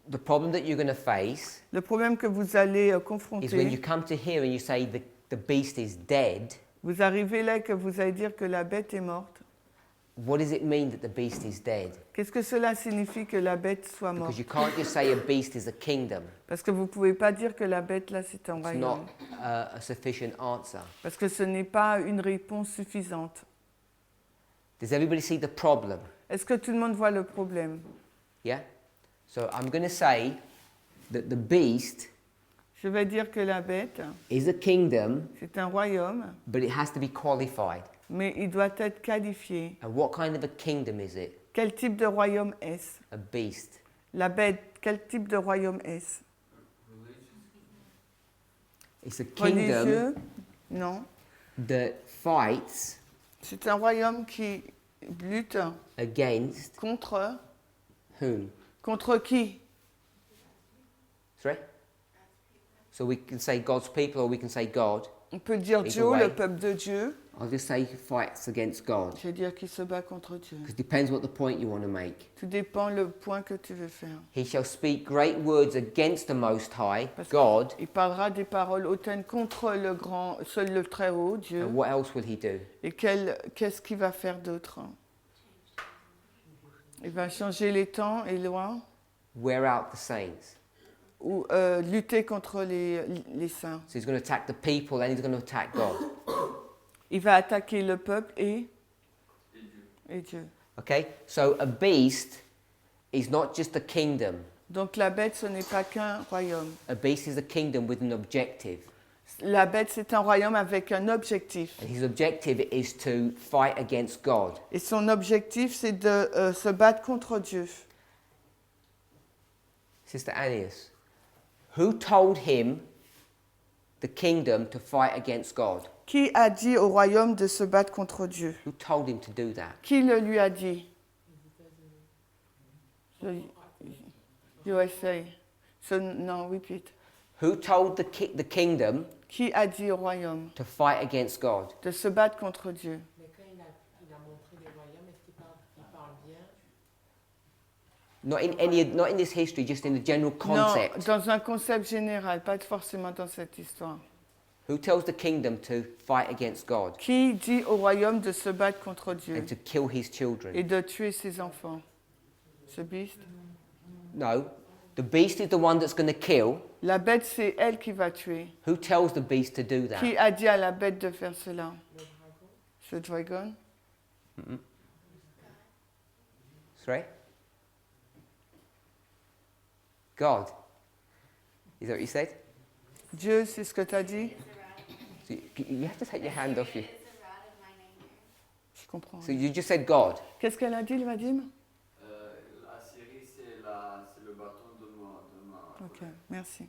the problem that you're going to face Le problème que vous allez is when you confronter, come to here and you say the beast is dead. vous arrivez là que vous allez dire que la bête est morte. What does it mean that the beast is dead? Qu'est-ce que cela signifie que la bête soit Because morte? you can't just say a beast is a kingdom. Parce que vous ne pouvez pas dire que la bête là c'est un It's royaume. not a sufficient answer. Parce que ce n'est pas une réponse suffisante. Does everybody see the problem? Est-ce que tout le monde voit le problème? Yeah? So I'm going to say that the beast Je vais dire que la bête, is a kingdom, c'est un royaume, but it has to be qualified. mais il doit être qualifié. And what kind of a kingdom is it? Quel type de royaume est-ce? A beast. La bête, quel type de royaume est-ce? It's a kingdom Religieux? Non. that fights C'est un royaume qui lutte against contre... whom? Contre qui? Sorry? So we can say God's people or we can say God. On peut dire Either Dieu, way. le peuple de Dieu. I'll just say he fights against God. Je vais dire qu'il se bat contre Dieu. Because it depends what the point you want to make. Tout dépend le point que tu veux faire. He shall speak great words against the Most High, Parce God. Il parlera des paroles hautaines contre le grand, seul le très haut, Dieu. And what else will he do? Et qu'est-ce qu'il va faire d'autre? Il va changer les temps et lois Wear out the saints. ou lutter contre les saints. So he's going to attack the people and he's going to attack God. Il va attaquer le peuple et Dieu. Okay? So a beast is not just a kingdom. Donc la bête, ce n'est pas qu'un royaume. A beast is a kingdom with an objective. La bête, c'est un royaume avec un objectif. And his objective is to fight against God. Et son objectif, c'est de se battre contre Dieu. Sister Annius, who told him, the kingdom, to fight against God? Qui a dit au royaume de se battre contre Dieu? Who told him to do that? Qui le lui a dit? USA. So, non, repeat. Who told the kingdom Qui a dit au royaume to fight against God? de se battre contre Dieu? Mais quand il a montré les royaumes, est-ce qu'il parle bien? Not in this history, just in the general Non, concept. dans un concept général, pas forcément dans cette histoire. Who tells the kingdom to fight against God Qui dit au royaume de se battre contre Dieu and to kill his et children? de tuer ses enfants? Ce beast? No. The beast is the one that's going to kill. La bête, c'est elle qui va tuer. Who tells the beast to do that? Qui a dit à la bête de faire cela? Ce dragon? Sorry? God. Is that what you said? Dieu, c'est ce que tu as dit? So you have to take your hand off you. Je comprends. So you just said God. Qu'est-ce qu'elle a dit, Vadim? La Syrie, c'est le bâton de ma Ok, merci.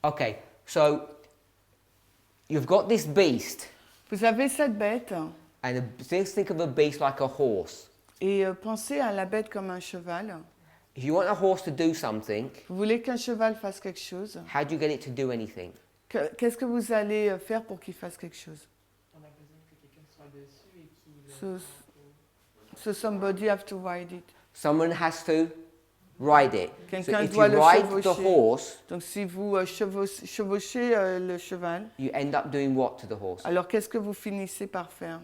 Okay, so you've got this beast, Vous avez cette bête and think of a beast like a horse. et pensez à la bête comme un cheval. If you want a horse to do something, Vous voulez qu'un cheval fasse quelque chose? how do you get it to do anything? Qu'est-ce que vous allez faire pour qu'il fasse quelque chose? On a besoin que quelqu'un soit dessus et qu'il... So somebody have to ride it. Someone has to ride it. So Quelqu'un if you doit le ride the chevaucher. horse, Donc si vous chevauchez le cheval, you end up doing what to the horse? alors qu'est-ce que vous finissez par faire?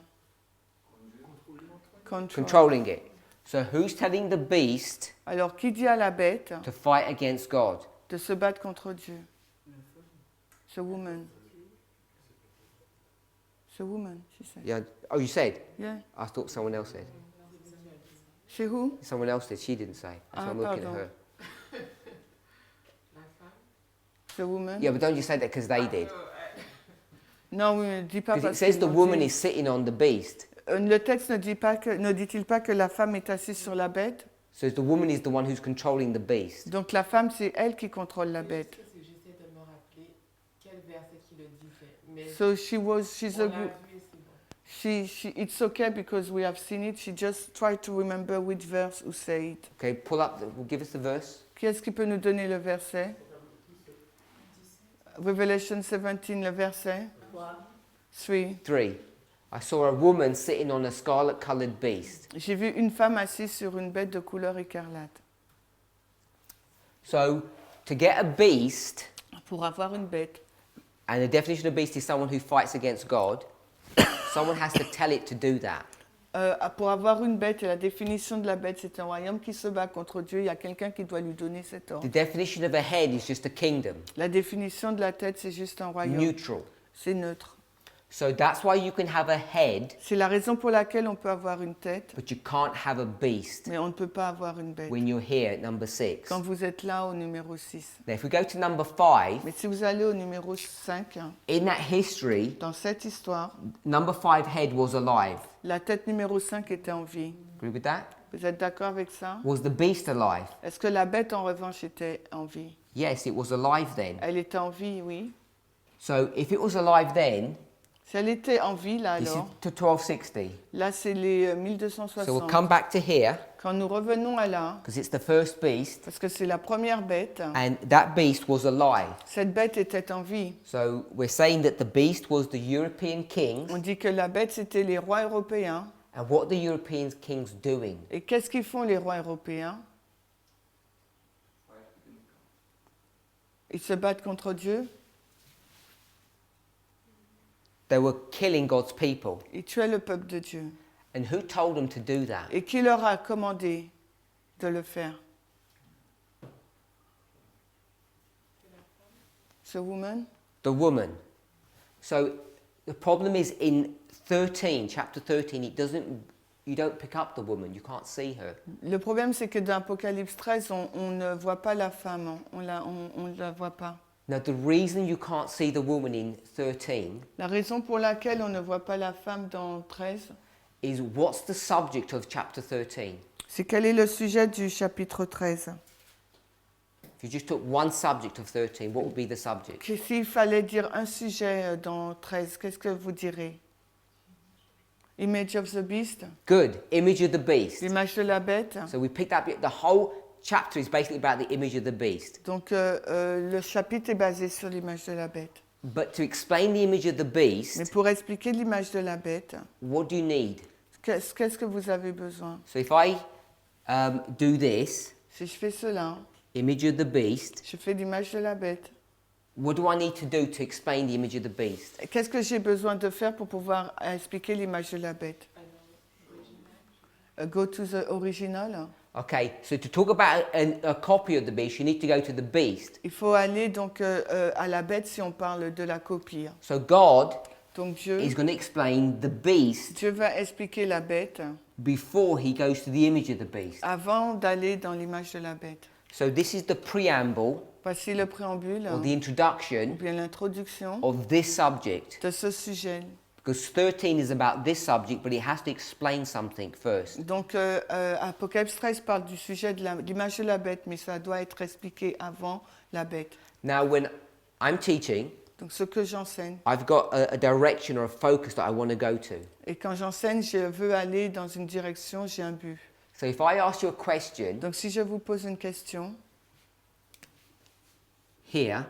Controlling it. So who's telling the beast Alors qui dit à la bête to fight against God? de se battre contre Dieu? The woman. The woman, she said. Yeah. Oh, you said? Yeah. I thought someone else said. She who? Someone else did. She didn't say. That's why I'm looking at pardon. her. La femme? The woman? Yeah, but don't you say that because they did. Non, oui, ne dis pas Because it parce says the qu'ils woman ont is sitting on the beast. dit- Le texte ne dit-il pas que la femme est assise sur la bête? So the woman is the one who's controlling the beast. Donc la femme, c'est elle qui contrôle la bête. Parce que j'essaie de me rappeler quel verset qui le disait. Mais So she's on a l'a good. vu et c'est bon. It's okay because we have seen it. She just tried to remember which verse who say it. Okay, pull up. Give us the verse. Qui est-ce qui peut nous donner le verset? Revelation 17, le verset? 3. 3. I saw a woman sitting on a scarlet-colored beast. J'ai vu une femme assise sur une bête de couleur écarlate. So to get a beast, Pour avoir une bête, and the definition of beast is someone who fights against God, someone has to tell it to do that. pour avoir une bête, et la définition de la bête, c'est un royaume qui se bat contre Dieu. Il y a quelqu'un qui doit lui donner cet ordre. The definition of a head is just a kingdom, La définition de la tête, c'est juste un royaume. neutral. C'est neutre. So that's why you can have a head, C'est la raison pour laquelle on peut avoir une tête, but you can't have a beast mais on ne peut pas avoir une bête. when you're here at number 6. Quand vous êtes là au numéro 6. Now, if we go to number 5, Mais si vous allez au numéro 5, in that history, dans cette histoire, number 5 head was alive. la tête numéro 5 était en vie. Agree with that? Vous êtes d'accord avec ça? Was the beast alive? Est-ce que la bête, en revanche, était en vie? Yes, it was alive then. Elle était en vie, oui. So if it was alive then, Si elle était en vie, là, this is alors, to 1260. là, c'est les So we'll 1260. come back to here, Quand nous revenons à là, because it's the first beast, parce que c'est la première bête, and that beast was alive. cette bête était en vie. So we're saying that the beast was the European kings, On dit que la bête, c'était les rois européens. and what are the European kings doing? Et qu'est-ce qu'ils font, les rois européens? Ils se battent contre Dieu. They were killing God's people. Ils tuaient le peuple de Dieu. And who told them to do that? Et qui leur a commandé de le faire? The woman? The woman. So the problem is in 13, chapter 13, you don't pick up the woman, you can't see her. Le problème, c'est que dans Apocalypse 13, on ne voit pas la femme. On la voit pas. Now the reason you can't see the woman in 13 La raison pour laquelle on ne voit pas la femme dans 13, is what's the subject of chapter 13? c'est quel est le sujet du chapitre 13? If you just took one subject of 13, what would be the subject? Que s'il fallait dire un sujet dans 13, qu'est-ce que vous direz? Image of the beast? Good. Image of the beast. L'image de la bête? So we picked up the whole chapter is basically about the image of the beast. Donc le chapitre est basé sur l'image de la bête. But to explain the image of the beast, Mais pour expliquer l'image de la bête, what do you need? qu'est-ce que vous avez besoin? So if I do this, Si je fais cela, image of the beast, je fais l'image de la bête. what do I need to do to explain the image of the beast? Qu'est-ce que j'ai besoin de faire pour pouvoir expliquer l'image de la bête? Go to the original. Okay, so to talk about a copy of the beast, you need to go to the beast. Il faut aller donc à la bête si on parle de la copie. So God Donc Dieu is going to explain the beast va expliquer la bête before he goes to the image of the beast. avant d'aller dans l'image de la bête. So this is the preamble Voici le préambule or the ou introduction bien l'introduction of this subject. de ce sujet. Because 13 is about this subject, but it has to explain something first. Donc Apocalypse 13 parle du sujet de l'image de la bête, mais ça doit être expliqué avant la bête. Now, when I'm teaching, Donc ce que j'enseigne, I've got a direction or a focus that I want to go to. et quand j'enseigne, je veux aller dans une direction, j'ai un but. So if I ask you a question Donc si je vous pose une question, here,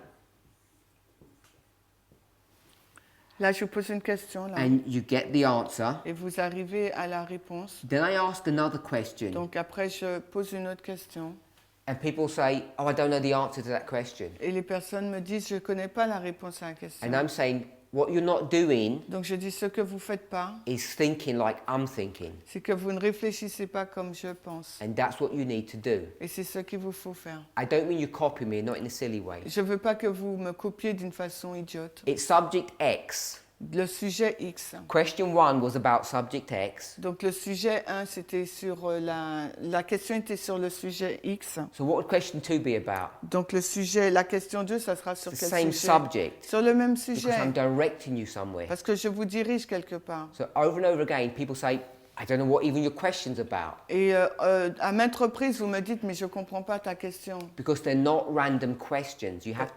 là je vous pose une question, là, and you get the answer, et vous arrivez à la réponse. then I ask another question, Donc après, je pose une autre question, and people say, oh, I don't know the answer to that question. et les personnes me disent, je ne connais pas la réponse à la question. And I'm saying, what you're not doing Donc je dis, ce que vous ne faites pas, is thinking like I'm thinking. c'est que vous ne réfléchissez pas comme je pense. And that's what you need to do. Et c'est ce qu'il vous faut faire. I don't mean you copy me, not in a silly way. Je ne veux pas que vous me copiez d'une façon idiote. It's subject X. Le sujet X. Question 1 was about subject X. Donc le sujet 1, c'était sur la question était sur le sujet X. So what would question 2 be about? Donc la question 2, ça sera sur It's the quel same sujet? subject, Sur le même because sujet. I'm directing you somewhere. Parce que je vous dirige quelque part. So over and over again, people say, I don't know what even your question's about, Et à maintes reprises, vous me dites, mais je ne comprends pas ta question. because they're not random questions. You have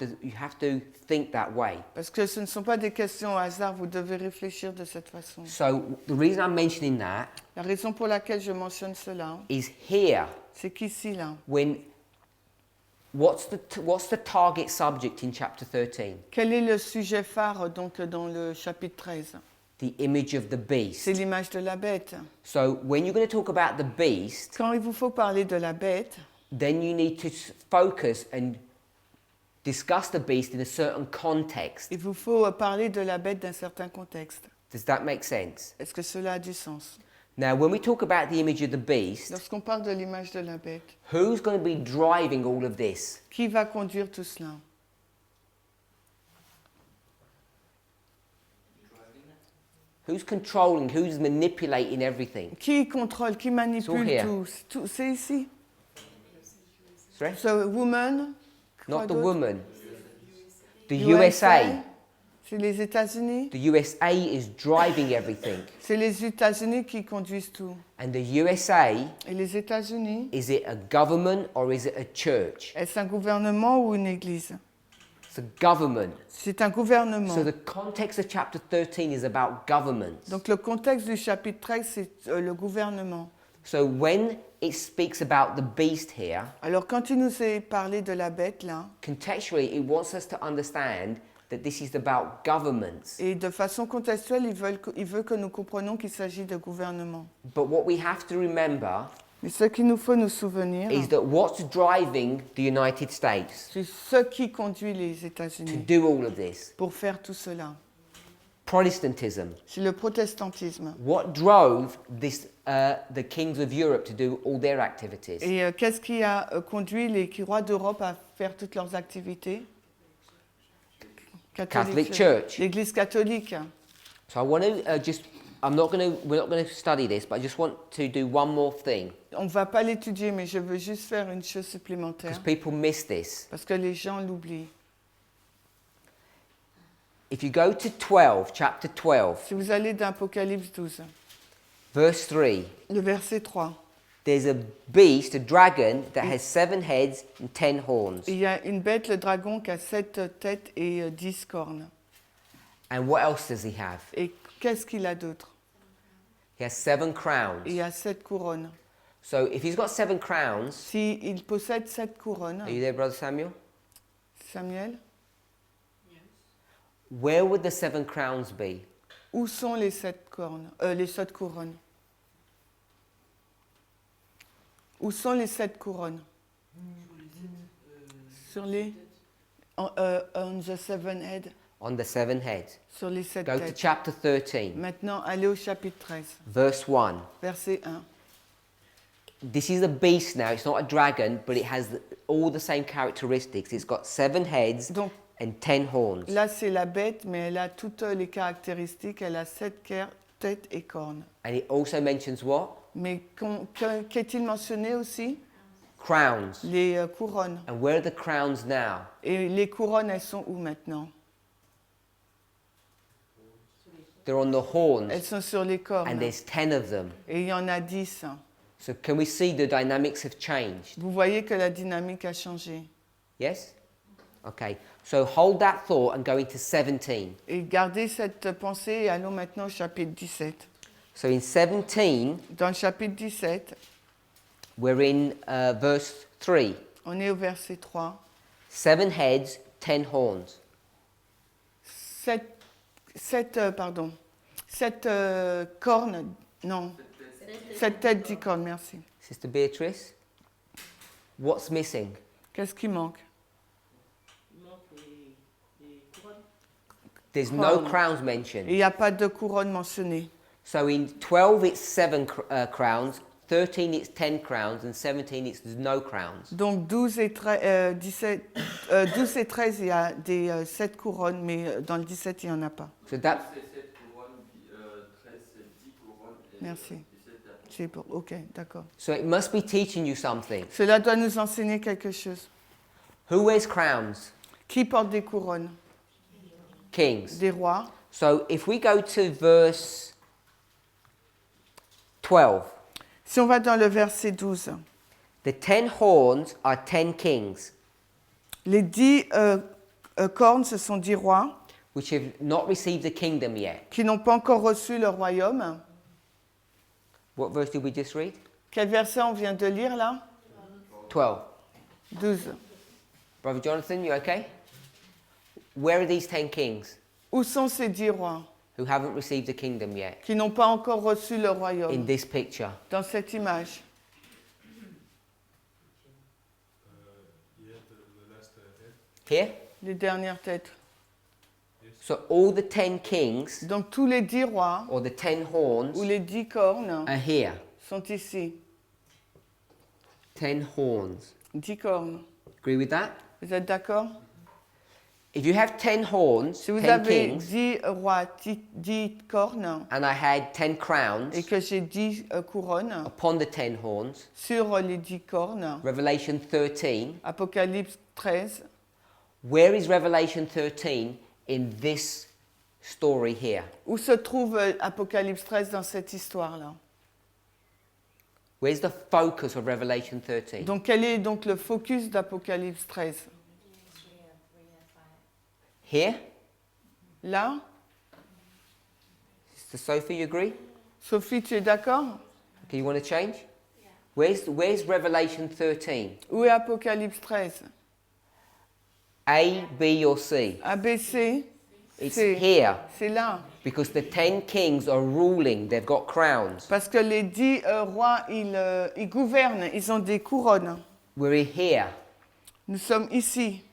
to think that way. Parce que ce ne sont pas des questions au hasard, vous devez réfléchir de cette façon. So the reason I'm mentioning that La raison pour laquelle je mentionne cela, is here, c'est qu'ici, là, what's the target subject in chapter 13? quel est le sujet phare donc, dans le chapitre 13? The image of the beast. C'est l'image de la bête. So when you're going to talk about the beast, Quand il vous faut parler de la bête, then you need to focus and discuss the beast in a certain context. il vous faut parler de la bête d'un certain contexte. Does that make sense? Est-ce que cela a du sens? Now, when we talk about the image of the beast, Lorsqu'on parle de l'image de la bête, who's going to be driving all of this? qui va conduire tout cela? Who's controlling, who's manipulating everything? Qui contrôle, qui manipule here. tout? C'est ici. Sorry? So, woman. quoi Not the d'autre? woman. The USA. C'est les États-Unis. The USA is driving everything. C'est les États-Unis qui conduisent tout. And the USA, Et les États-Unis, is it a government or is it a church? est-ce un gouvernement ou une église? It's a government. C'est un gouvernement. So the context of chapter 13 is about governments. Donc le contexte du chapitre 13, c'est le gouvernement. So when it speaks about the beast here, Alors quand il nous est parlé de la bête là, contextually it wants us to understand that this is about governments. et de façon contextuelle, il veut que nous comprenions qu'il s'agit de gouvernement. But what we have to remember Mais ce qu'il nous faut nous souvenir, is that what's driving the United States c'est ce qui conduit les to États-Unis do all of this? pour faire tout cela. Protestantism. C'est le protestantisme. What drove this, the kings of Europe to do all their activities? Et qu'est-ce qui a conduit les rois d'Europe à faire toutes leurs activités? Catholic Church. L'Église catholique. So I want to we're not going to study this, but I just want to do one more thing, On ne va pas l'étudier, mais je veux juste faire une chose supplémentaire, because people miss this. parce que les gens l'oublient. If you go to 12, chapter 12, Si vous allez dans Apocalypse 12, verse 3, le verset 3, there's a beast, a dragon, that has 7 heads and 10 horns. il y a une bête, le dragon, qui a 7 têtes et 10 cornes. And what else does he have? Et qu'est-ce qu'il a d'autre? He has 7 crowns. Il a 7 couronnes. So if he's got 7 crowns, S'il possède 7 couronnes, are you there, Brother Samuel? Samuel, Where would the 7 crowns be? où sont les 7 cornes, les 7 couronnes? Où sont les 7 couronnes? Sur les... on the 7 head. On the 7 heads. Sur les 7 Go to têtes. chapter 13, Maintenant, allez au chapitre 13, verse 1. verset 1. This is a beast now. It's not a dragon, but it has all the same characteristics. It's got 7 heads Donc and 10 horns. là, c'est la bête, mais elle a toutes les caractéristiques. Elle a 7 têtes et cornes. And it also mentions what? Mais qu'est-il mentionné aussi? Crowns. Les couronnes. And where are the crowns now? Et les couronnes, elles sont où maintenant? They're on the horns, Elles sont sur les and cornes. there's 10 of them. Et il y en a 10. So can we see the dynamics have changed? Vous voyez que la dynamique a changé. Yes? Okay. So hold that thought and go into 17. Et gardez cette pensée et allons maintenant au chapitre 17. So in 17, Dans le chapitre 17, we're in verse 3. on est au verset 3. 7 heads, 10 horns. 7 cornes, non, 7 têtes, 10 cornes, merci. Sister Beatrice, what's missing? Qu'est-ce qui manque? There's no Crowns. crowns Il mentioned. n'y a pas de couronne mentionnée. So in 12 it's 7 crowns, 13 it's 10 crowns, and 17 it's no crowns. Donc 12 et 13, il y a des 7 couronnes, mais dans le 17, il n'y en a pas. So that, C'est 7 couronnes, 13 c'est 10 couronnes. Et Merci. 17 après. C'est bon, ok, d'accord. so it must be teaching you something. Cela doit nous enseigner quelque chose. Who wears crowns? Qui porte des couronnes? Kings. Des rois. So if we go to verse 12, Si on va dans le verset 12, the 10 horns are 10 kings, les 10 cornes, ce sont 10 rois which have not received the kingdom yet. qui n'ont pas encore reçu le royaume. What verse did we just read? Quel verset on vient de lire là? 12. 12. Brother Jonathan, you okay? Where are these 10 kings Où sont ces 10 rois who haven't received the kingdom yet qui n'ont pas encore reçu le in royaume this picture? dans cette image? Here? Les dernières têtes. So all the 10 kings Donc tous les 10 rois or the 10 horns ou les 10 cornes are here. sont ici. 10 horns. 10 cornes. Agree with that? Vous êtes d'accord? if you have 10 horns, Si vous 10 avez kings, 10 rois, 10 cornes, and I had 10 crowns et que j'ai 10 couronnes upon the 10 horns, sur les 10 cornes, Revelation 13, Apocalypse 13, where is Revelation 13 in this story here? où se trouve Apocalypse 13 dans cette histoire-là? Where's the focus of Revelation 13? Donc quel est donc le focus d'Apocalypse 13? Here? Là? Sister Sophie, you agree? Sophie, tu es d'accord? Okay, you want to change? Where's Revelation 13? Où est Apocalypse 13? A, B, or C? A, B, C? It's C. here C'est là. because the 10 kings are ruling. They've got crowns. Parce que les 10 rois, ils gouvernent, ils ont des couronnes. We're here. Nous sommes ici.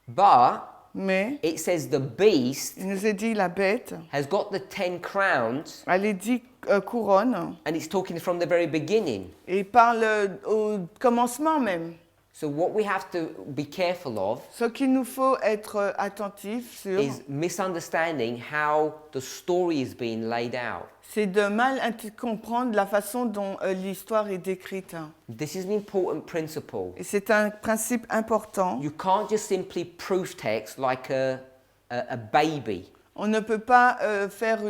But Mais it says the beast il nous est dit la bête, has got the 10 crowns, elle est 10 couronnes. and it's talking from the very beginning. Et il parle au commencement même. So what we have to be careful of Ce qu'il nous faut être attentif sur, is misunderstanding how the story is being laid out. c'est de mal comprendre la façon dont l'histoire est décrite. This is an important principle. Et c'est un principe important. You can't just simply proof text like a baby. On ne peut pas faire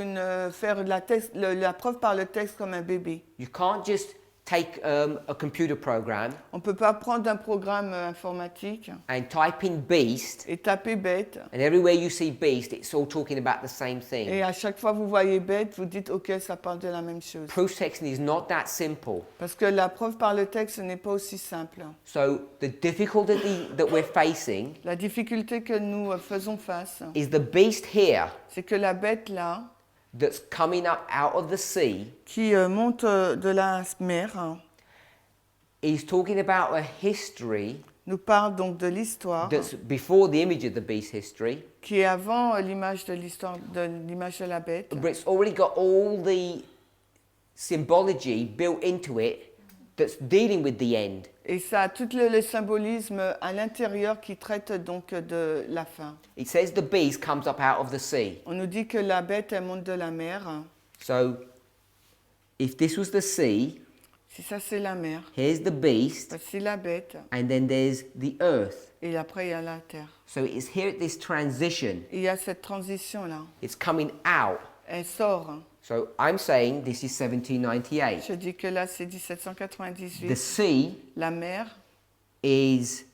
la preuve par le texte comme un bébé. You can't just take a computer program On ne peut pas prendre un programme informatique and type in beast, et taper bête. and everywhere you see beast, it's all talking about the same Et thing. à chaque fois que vous voyez bête, vous dites ok, ça parle de la même chose. Proof texting is not that simple. Parce que la preuve par le texte, ce n'est pas aussi simple. So the difficulty that we're facing La difficulté que nous faisons face, is the beast here c'est que la bête là, that's coming up out of the sea qui monte de la mer, is talking about a history nous parle donc de l'histoire, that's before the image of the beast history, qui est avant l'image de l'histoire, de l'image de la bête. but it's already got all the symbology built into it that's dealing with the end. Et ça a tout le symbolisme à l'intérieur qui traite donc de la fin. It says the beast comes up out of the sea. On nous dit que la bête, elle monte de la mer. So if this was the sea, Si ça c'est la mer, here's the beast, voici la bête, and then there's the earth. et après il y a la terre. So it's here at this transition. Et il y a cette transition-là. It's coming out. Elle sort. So I'm saying this is 1798. Je dis que là c'est The 1798. sea La mer, is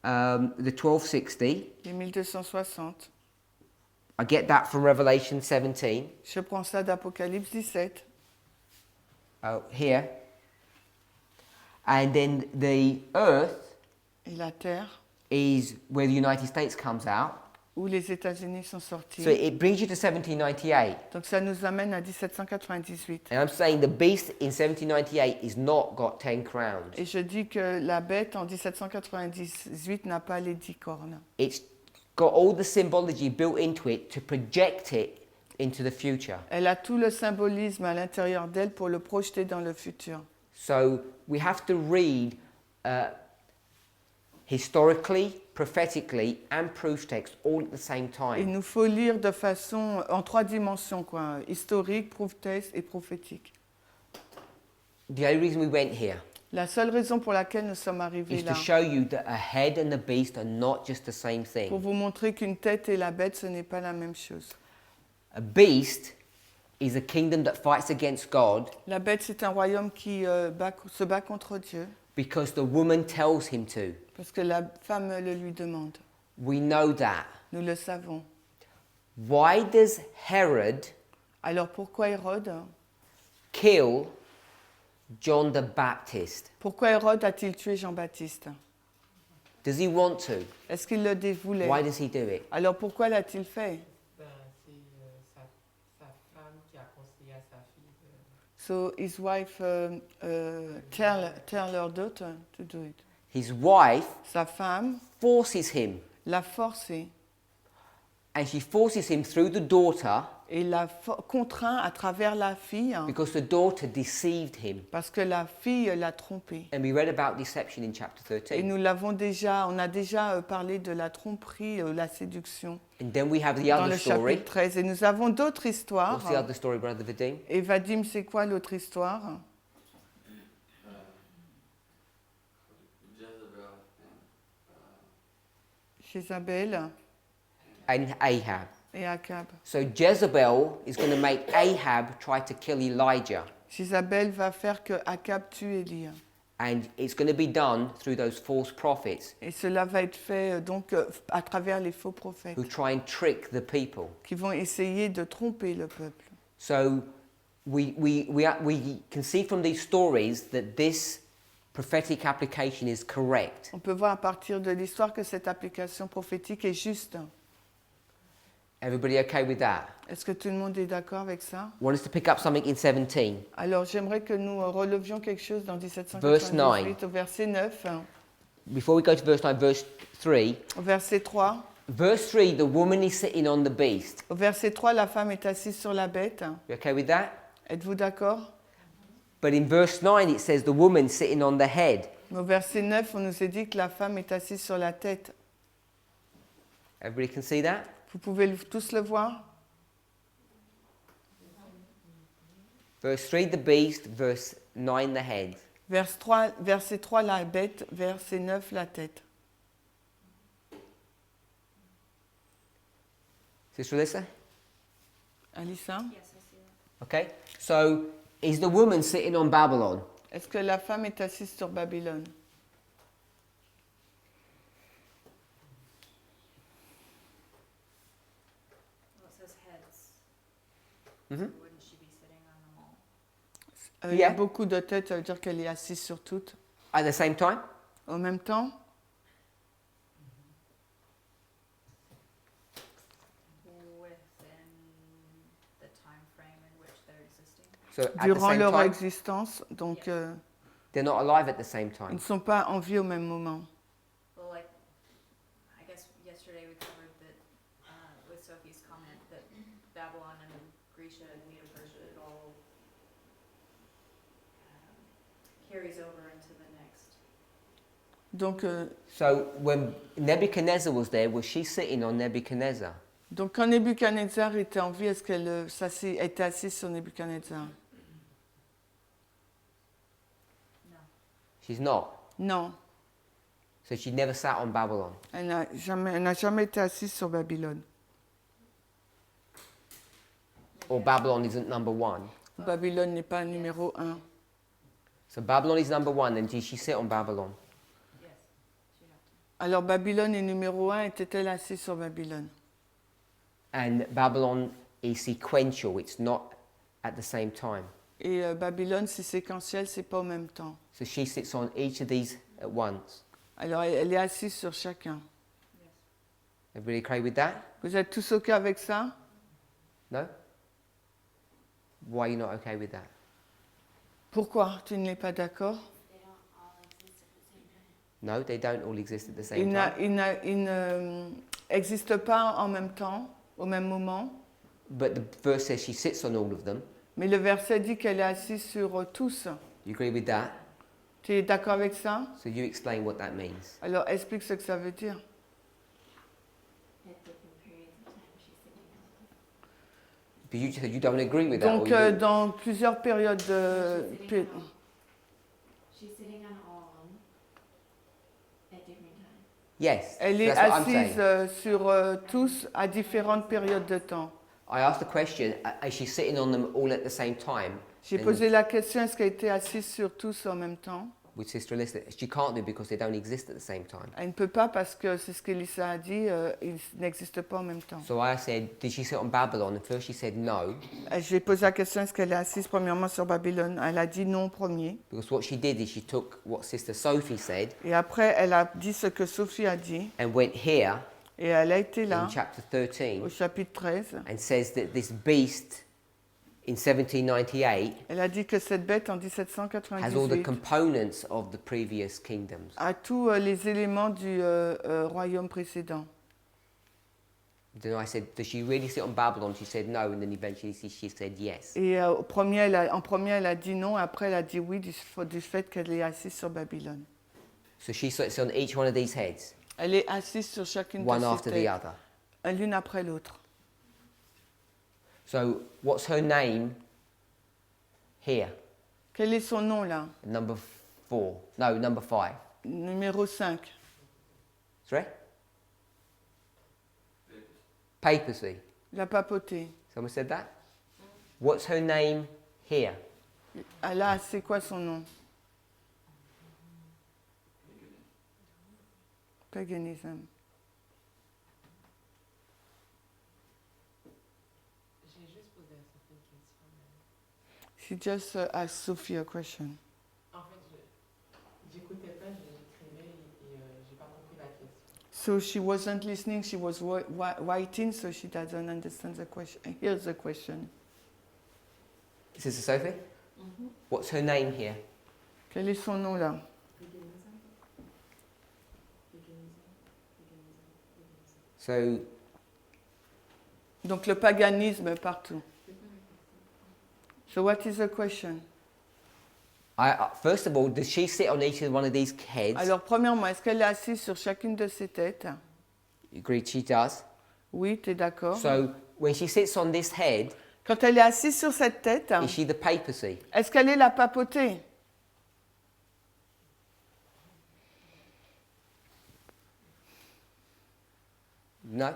the 1260. les 1260. I get that from Revelation 17. Je prends ça d'Apocalypse 17. Here. And then the earth Et la terre, is where the United States comes out. où les États-Unis sont sortis. So it brings you to 1798. Donc ça nous amène à 1798. And I'm saying the beast in 1798 is not got 10 crowns. Et je dis que la bête en 1798 n'a pas les 10 cornes. It's got all the symbology built into it to project it into the future. Elle a tout le symbolisme à l'intérieur d'elle pour le projeter dans le futur. So we have to read historically, prophetically, and proof text all at the same Il time. nous faut lire de façon en 3 dimensions, quoi, historique, proof text et prophétique. The only reason we went here La seule raison pour laquelle nous sommes arrivés is là, to show you that a head and the beast are not just the same pour thing. vous montrer qu'une tête et la bête, ce n'est pas la même chose. A beast is a kingdom that fights against God La bête, c'est un royaume qui se bat contre Dieu, because the woman tells him to. parce que la femme le lui demande. We know that. Nous le savons. Why does Herod Alors pourquoi Hérode kill John the Baptist? Pourquoi Hérode a-t-il tué Jean-Baptiste? Does he want to? Est-ce qu'il le dévoulait? Why does he do it? Alors pourquoi l'a-t-il fait? Ben, c'est sa femme qui a conseillé à sa fille de... So his wife tell her daughter to do it. His wife Sa femme forces him. l'a forcé. And she forces him through the daughter et la contraint à travers la fille because the daughter deceived him. parce que la fille l'a trompé. And we read about deception in chapter Et 13. nous on a déjà parlé de la tromperie, la séduction And then we have the dans other le story. chapitre 13. Et nous avons d'autres histoires. What's the other story, Brother Vadim? Et Vadim, c'est quoi l'autre histoire? Jezebel Jézabel And Ahab. et Akab. So Jezebel is going to make Ahab try to kill Elijah. Jézabel va faire que Akab tue Élie. And it's going to be done through those false prophets Et cela va être fait donc à travers les faux prophètes who try and trick the people. qui vont essayer de tromper le peuple. So we can see from these stories that this prophetic application is correct. On peut voir à partir de l'histoire que cette application prophétique est juste. Everybody okay with that? Est-ce que tout le monde est d'accord avec ça? I want us to pick up something in 17. Alors j'aimerais que nous relevions quelque chose dans Verse 9. 1798 au verset 9, Before we go to verse 9, verse 3. au verset 3. Verse 3, the woman is sitting on the beast. Au verset 3, la femme est assise sur la bête. You okay with that? Êtes-vous d'accord? But in verse 9, it says the woman sitting on the head. Mais au verset 9, on nous a dit que la femme est assise sur la tête. Everybody can see that? Vous pouvez tous le voir? Verse 3, the beast. Verse 9, the head. Verset 3, la bête. Verset 9, la tête. Sister Alyssa? Alissa? Yes, I see that. Okay. So, is the woman sitting on Babylon? Est-ce que la femme est assise sur Babylone? Well, it says heads. Mhm. Wouldn't she be sitting on them all? Il y a Yeah. beaucoup de têtes, ça veut dire qu'elle est assise sur toutes. At the same time? En même temps, Within the time frame in which they're existing? So, at the durant same leur time? existence, donc They're not alive at the same ils time. ne sont pas en vie au même moment. Well, like, I guess yesterday we covered that, with Sophie's comment, that Babylon and Grecia and Medo-Persia, it all carries over into the next. Donc, So, when Nebuchadnezzar was there, was she sitting on Nebuchadnezzar? donc quand Nebuchadnezzar était en vie, est-ce qu'elle était assise sur Nebuchadnezzar? No. She's not. Non, So, she never sat on Babylon. elle n'a jamais été assise sur Babylone. Or Babylon isn't number one. Babylone n'est pas numéro 1. So, Babylon is number one, then did she sit on Babylon? Yes, she'd have to. Alors Babylone est numéro 1, était-elle assise sur Babylone? And Babylon is sequential, it's not at the same time. Et Babylone, c'est séquentiel, c'est pas au même temps. So she sits on each of these at once. Alors elle est assise sur chacun. Yes. Everybody agree with that? Vous êtes tous OK avec ça? No? Why are you not okay with that? Pourquoi tu n'es pas d'accord? No, they don't all exist at the Ils same time. n'existent pas en même temps, au même moment. But the verse says she sits on all of them. Mais le verset dit qu'elle est assise sur tous. You agree with that? Tu es d'accord avec ça? So you explain what that means. Alors explique ce que ça veut dire. But you don't agree with that? Donc or you do? dans plusieurs périodes de... She's sitting on all of them at different times. Yes, Elle est that's what I'm assise saying. sur tous à différentes périodes de temps. I asked the question, is she sitting on them all at the same time? J'ai And posé la question, est-ce qu'elle était assise sur tous en même temps? with Sister Alyssa, she can't do because they don't exist at the same time. Elle ne peut pas parce que c'est ce qu'Elissa a dit, ils n'existent pas en même temps. So I said, did she sit on Babylon? And first she said no, Je lui ai posé la question, est-ce qu'elle est assise premièrement sur Babylone? Elle a dit non premier. because what she did is she took what Sister Sophie said Et après, elle a dit ce que Sophie a dit. and went here Et elle a été in là, chapter au 13 chapitre 13. and says that this beast in 1798 Elle a dit que cette bête en has all the 1798 components of the previous kingdoms. a tous les éléments du royaume précédent. Then I said, does she really sit on Babylon? She said no, and then eventually she said yes. Et en premier, elle a dit non, après elle a dit oui du fait qu'elle est assise sur Babylone. So she sits on each one of these heads, Elle est assise sur chacune one de after ces the têtes, other. l'une après l'autre. So what's her name here? Quel est son nom là? Number 4. No, number 5. Numéro 5. Sorry? Papacy. La papauté. Someone said that? What's her name here? Là, c'est quoi son nom? Paganism. J'ai juste posé certaines questions. She just asked Sophie a question. En fait, j'écoutais pas, j'écrivais et j'ai pas compris la question. So she wasn't listening, she was writing, so she doesn't understand the question. Here's the question. Sister Sophie? What's her name here? Quel est son nom là? So, Donc le paganisme partout. So what is the question? first of all, does she sit on each one of these heads? Alors premièrement, est-ce qu'elle est assise sur chacune de ses têtes? You agree she does? Oui, tu es d'accord. So, when she sits on this head, Quand elle est assise sur cette tête, is she the papacy? est-ce qu'elle est la papauté? No?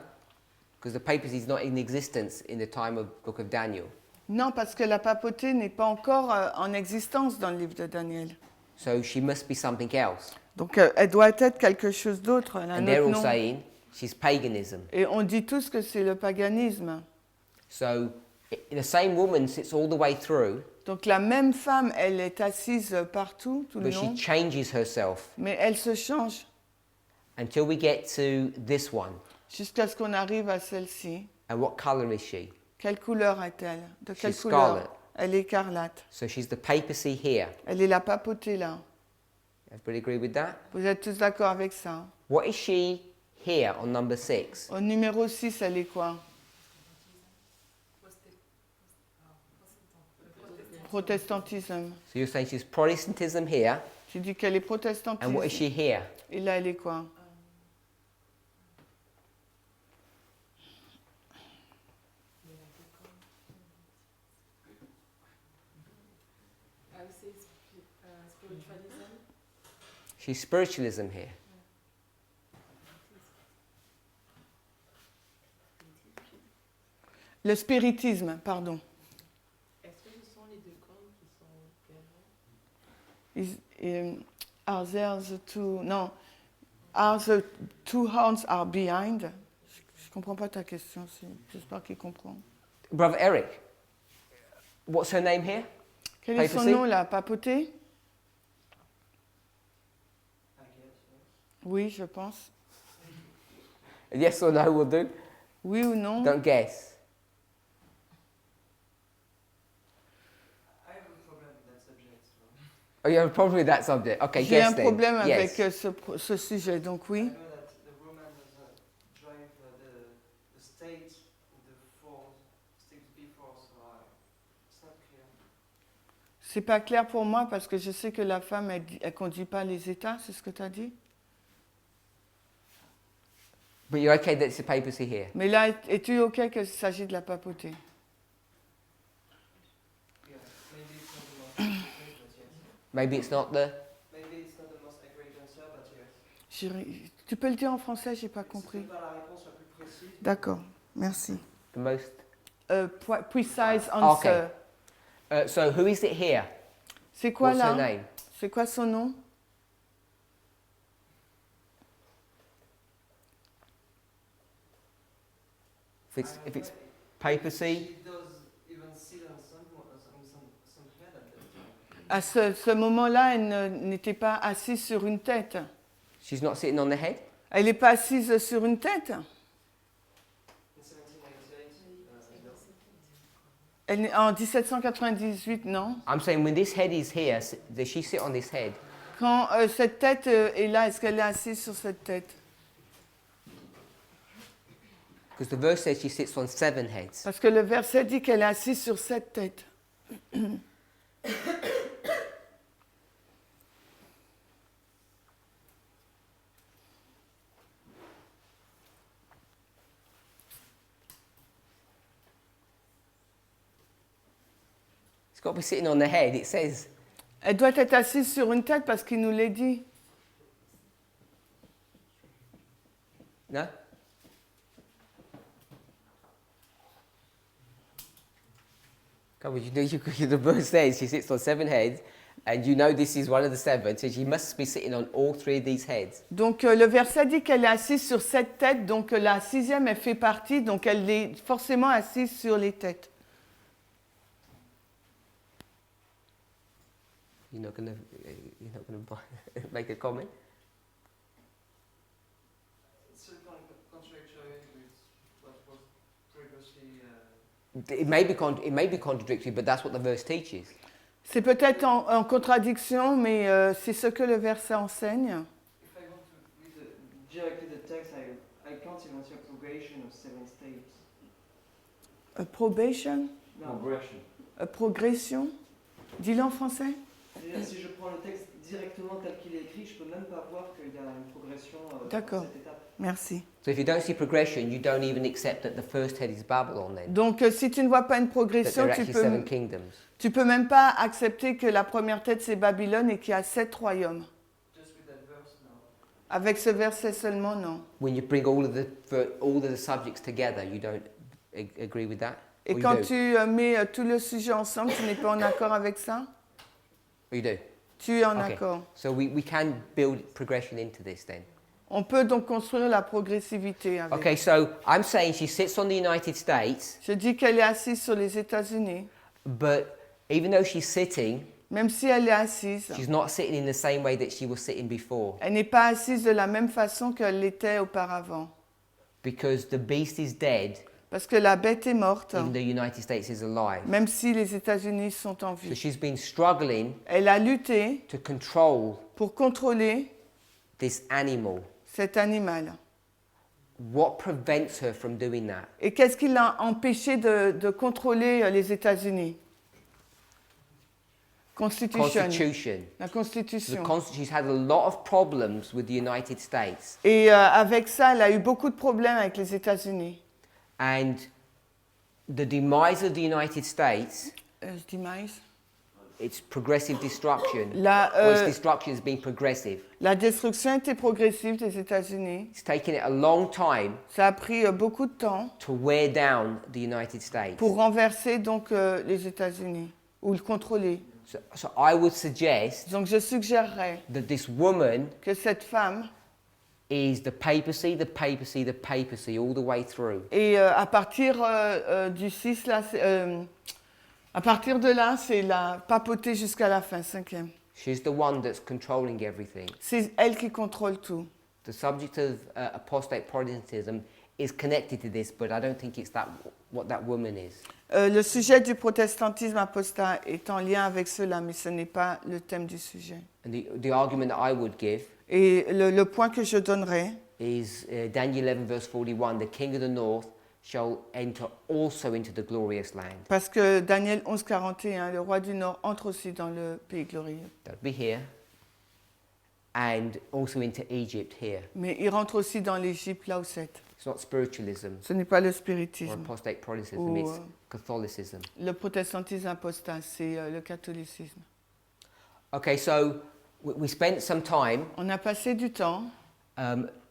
Because the papacy is not in existence in the time of Book of Daniel. Non, parce que la papauté n'est pas encore en existence dans le livre de Daniel. So she must be something else. Donc elle doit être quelque chose d'autre. Elle a un And they're autre all nom. saying she's paganism. Et on dit tous que c'est le paganisme. So the same woman sits all the way through, Donc la même femme, elle est assise partout, tout le but she long, changes herself mais elle se change until we get to this one. jusqu'à ce qu'on arrive à celle-ci. And what colour is she? Quelle couleur est-elle? De quelle She's couleur? scarlet. Elle est écarlate. So she's the papacy here. Elle est la papauté là. Everybody agree with that? Vous êtes tous d'accord avec ça? What is she here on number 6? Au numéro 6, elle est quoi? Protestantisme. So you're saying she's Protestantism here, Tu dis qu'elle est protestantisme. and what is she here? Et là, elle est quoi? I would say spiritualism. She's spiritualism here. Le spiritisme, pardon. Est-ce que ce sont les deux corps qui sont derrière? Are there the two... Non. Are the two horns are behind? Je comprends pas ta question. J'espère qu'il comprend. Brother Eric, what's her name here? Quel est son Papacy? nom, la papauté? I guess, yes. Oui, je pense. Yes or no will do. Oui ou non? Don't guess. I have a problem with that subject. So. Oh, you have a problem with that subject? Okay, J'ai guess un then. problème Yes. avec ce sujet, donc I oui. know that the Romans drive the state with the force, state before, so it's not clear. C'est pas clair pour moi parce que je sais que la femme, elle conduit pas les États, c'est ce que tu as dit? But you're okay that it's the papacy here? Mais là, es-tu OK qu'il s'agit de la papauté? Yeah, maybe it's not the most accurate answer. Maybe it's not the... Maybe it's not the most accurate answer, but yes. Tu peux le dire en français, j'ai pas C'est compris. pas la réponse la plus précise. D'accord, merci. The most... Precise answer. Okay. So who is it here? C'est quoi What's her là? name? C'est quoi son nom? If it's papacy, She does even sit on some head at that time. À ce moment-là, elle n'était pas assise sur une tête. she's not sitting on the head? Elle n'est pas assise sur une tête. In 1798, En 1798, non. I'm saying when this head is here, does she sit on this head? Quand cette tête est là, est-ce qu'elle est assise sur cette tête? Because the verse says she sits on 7 heads. Parce que le verset dit qu'elle est assise sur 7 têtes. It's got to be sitting on the head, it says. Elle doit être assise sur une tête parce qu'il nous l'a dit. No? Come on, you know, the verse says she sits on 7 heads, and you know this is one of the 7, so she must be sitting on all 3 of these heads. Donc le verset dit qu'elle est assise sur 7 têtes, donc la 6e elle fait partie, donc elle est forcément assise sur les têtes. You're not gonna make a comment? Certainly contradictory with what was previously. It may be contradictory, but that's what the verse teaches. C'est peut-être en contradiction, mais c'est ce que le verset enseigne. If I want to read directly the text, I can't even see a progression of 7 states. A probation? No. Progression. A progression? Dis-le en français. C'est-à-dire, si je prends le texte directement tel qu'il est écrit, je peux même pas voir qu'il y a une progression D'accord. dans cette étape. Merci. So if you don't see progression, you don't even accept that the first head is Babylon then. Donc si tu ne vois pas une That progression, there are actually 7 kingdoms. tu peux même pas accepter que la première tête c'est Babylone et qu'il y a 7 royaumes. Just with that verse, no. Avec ce verset seulement, non. When you bring all of the subjects together, you don't agree with that? Et Or you quand do? tu mets tout le sujet ensemble, tu n'es pas en accord avec ça? Or you do? Tu es en Okay. accord. So we can build progression into this then. On peut donc construire la progressivité avec. Okay, so I'm saying she sits on the United States, Je dis qu'elle est assise sur les États-Unis. but even though she's sitting, Même si elle est assise, she's not sitting in the same way that she was sitting before, elle n'est pas assise de la même façon qu'elle l'était auparavant. because the beast is dead, Parce que la bête est morte, even though the United States is alive. même si les États-Unis sont en So vie. she's been struggling Elle a lutté to control pour contrôler this animal. cet animal. What prevents her from doing that? Et qu'est-ce qui l'a empêché de contrôler les États-Unis? Constitution. La Constitution. She's had a lot of problems with the United States. Et avec ça, elle a eu beaucoup de problèmes avec les États-Unis. And the demise of the United States, Demise. it's progressive destruction. La, Its destruction has been progressive. la destruction était progressive des États-Unis. It's taken it a long time Ça a pris beaucoup de temps to wear down the United States. pour renverser donc les États-Unis ou le contrôler. So I would suggest Donc je suggérerais that this woman que cette femme, is the papacy, the papacy, the papacy all the way through. et à partir du 6, là, à partir de là, c'est la papauté jusqu'à la fin, 5e. She's the one that's controlling everything. C'est elle qui contrôle tout. The subject of apostate Protestantism is connected to this, but I don't think it's what that woman is. Le sujet du protestantisme apostat est en lien avec cela, mais ce n'est pas le thème du sujet. And the argument that I would give Et le point que je donnerai, is Daniel 11 verse 41, the king of the north shall enter also into the glorious land. parce que Daniel 11, 41, le roi du Nord entre aussi dans le pays glorieux. That'll be here. And also into Egypt here. Mais il rentre aussi dans l'Égypte, là où c'est. It's not spiritualism Ce n'est pas le or spiritisme. apostate Protestantism, Ou, it's Catholicism. le protestantisme apostat, c'est le catholicisme. Okay, so we spent some time On a passé du temps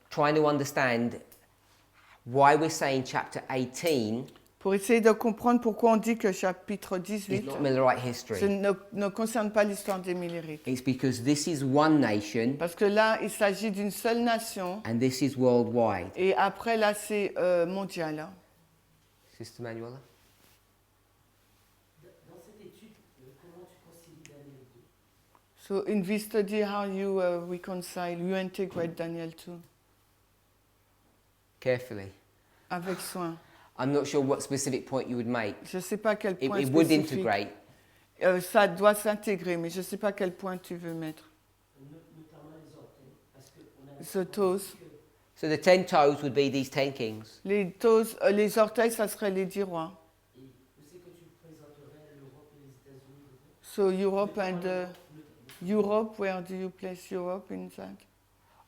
trying to understand why we're saying chapter 18 pour essayer de comprendre pourquoi on dit que chapitre is 18 not Millerite ce history. ne concerne pas l'histoire des Millérites. It's because this is one nation Parce que là, il s'agit d'une seule nation. and this is worldwide. Et après, là, c'est mondial. Hein. Sister Manuela? Dans cette étude, comment tu concilies Daniel 2? So in this study, how you reconcile, you integrate Daniel 2 Carefully. avec soin. I'm not sure what specific point you would make. Je ne sais pas quel point It would spécifique. integrate. Ça doit s'intégrer, mais je ne sais pas quel point tu veux mettre. Notamment les orthèmes. Parce qu'on a The toes. So the 10 toes would be these 10 kings. Les orteils, ça serait les 10 rois. Et où c'est que tu présenterais l'Europe et les États-Unis dedans? So Europe and Europe, where do you place Europe in that?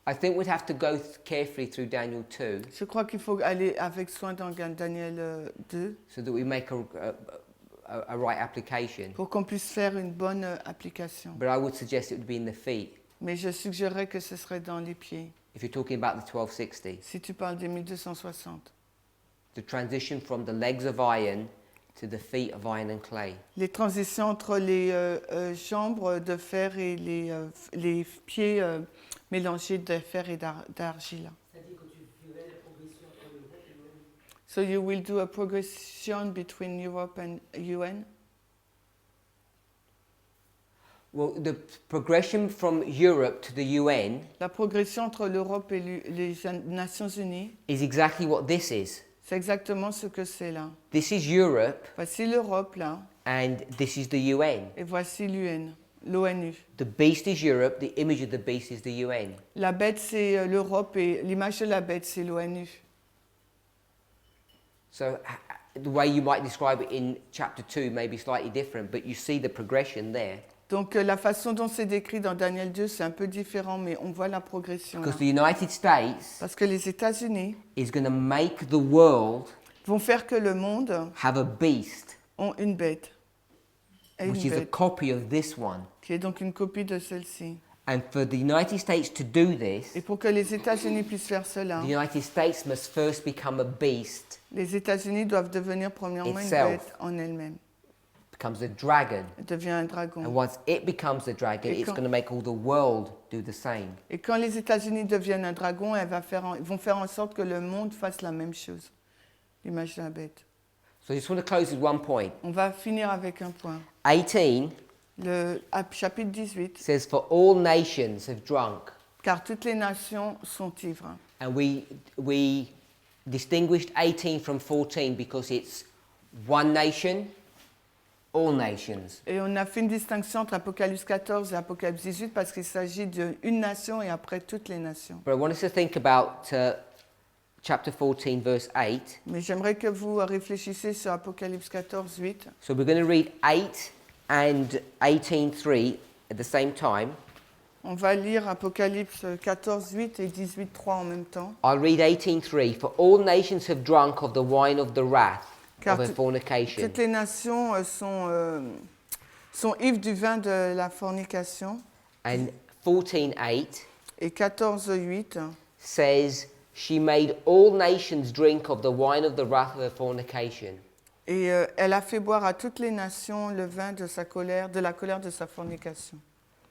I think we'd have to go carefully through Daniel 2 Je crois qu'il faut aller avec soin dans Daniel 2 so that we make a right application. pour qu'on puisse faire une bonne application. But I would suggest it would be in the feet Mais je suggérerais que ce serait dans les pieds, if you're talking about the 1260. si tu parles des 1260. The transition from the legs of iron to the feet of iron and clay. Les transitions entre les jambes de fer et les pieds mélangés de fer et d'argile. C'est-à-dire que tu ferais la progression entre l'Europe et l'ONU. So you will do a progression between Europe and UN? Well, the progression from Europe to the UN La progression entre l'Europe et les Nations Unies, is exactly what this is. c'est exactement ce que c'est là. This is Europe Voici l'Europe là, and this is the UN. et voici l'ONU. The beast is Europe, the image of the beast is the UN. La bête c'est l'Europe et l'image de la bête c'est l'ONU. So the way you might describe it in chapter 2 may be slightly different, but you see the progression there. Donc la façon dont c'est décrit dans Daniel 2 c'est un peu différent, mais on voit la progression. Because Là. the United States Parce que les États-Unis is going to make the world vont faire que le monde have a beast, ont une bête. Et une which is a bête, copy of this one. qui est donc une copie de celle-ci. And for the United States to do this, Et pour que les États-Unis puissent faire cela, the United States must first become a beast, les États-Unis doivent devenir premièrement une Itself. bête en elle-même. becomes a dragon. Elle devient un And dragon. once it becomes a dragon, Et it's quand- going to make all the world do the same. Et quand les États-Unis deviennent un dragon, ils vont faire en sorte que le monde fasse la même chose. L'image de la bête. So I just want to close with one point. On va finir avec un point. 18 Le chapitre 18. says, For all nations have drunk. Car toutes les nations sont ivres. And we distinguished 18 from 14 because it's one nation, all nations. Et on a fait une distinction entre Apocalypse 14 et Apocalypse 18 parce qu'il s'agit d'une nation et après toutes les nations. But I want us to think about chapter 14, verse 8. Mais j'aimerais que vous réfléchissiez sur Apocalypse 14, 8. So we're going to read 8 and 18:3 at the same time. On va lire Apocalypse 14, 8 et 18, 3 en même temps. I'll read 18:3. For all nations have drunk of the wine of the wrath Car of her fornication. toutes les nations sont ivres du vin de la fornication. And 14:8 Et 14, 8, says, She made all nations drink of the wine of the wrath of her fornication. et elle a fait boire à toutes les nations le vin de sa colère, de la colère de sa fornication.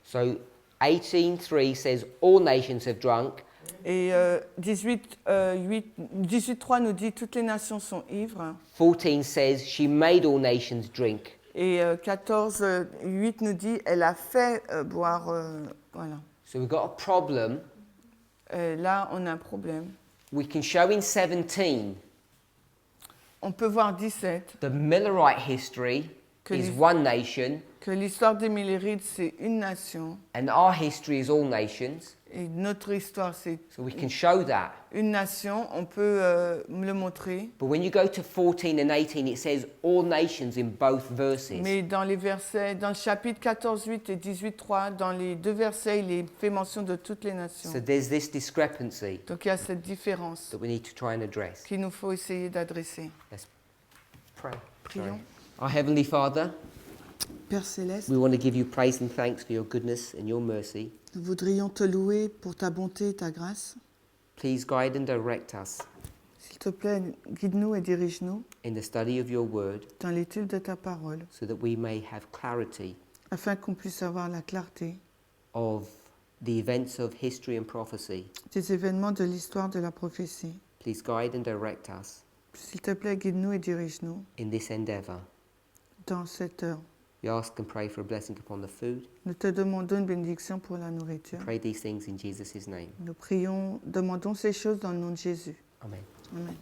So 18:3 says, All nations have drunk. Et 18, 3 nous dit toutes les nations sont ivres. 14 says, She made all nations drink. Et 14, 8 nous dit elle a fait boire. Voilà. So we've got a problem. Là, on a un problème. We can show in 17 On peut voir 17 the Millerite history que is l'his- one nation, que l'histoire des Millérides, c'est une nation. and our history is all nations. Et notre histoire, c'est So we can show that. une nation. On peut me le montrer. But when you go to 14 and 18, it says all nations in both verses. Mais dans les versets, dans le chapitre 14, 8 et 18, 3, dans les deux versets, il est fait mention de toutes les nations. So there's this discrepancy Donc il y a cette différence that we need to try and address. qu'il nous faut essayer d'adresser. Let's pray. Prions. Our Heavenly Father, Père Céleste, we want to give you praise and thanks for your goodness and your mercy. nous voudrions te louer pour ta bonté et ta grâce. Please guide and direct us S'il te plaît, guide-nous et dirige-nous in the study of your word dans l'étude de ta parole, so that we may have clarity afin qu'on puisse avoir la clarté of the events of history and prophecy. des événements de l'histoire de la prophétie. Please guide and direct us S'il te plaît, guide-nous et dirige-nous in this endeavor. dans cette heure. We ask and pray for a blessing upon the food. Nous te demandons une bénédiction pour la nourriture. Pray these things in Jesus' name. Nous prions, demandons ces choses dans le nom de Jésus. Amen. Amen.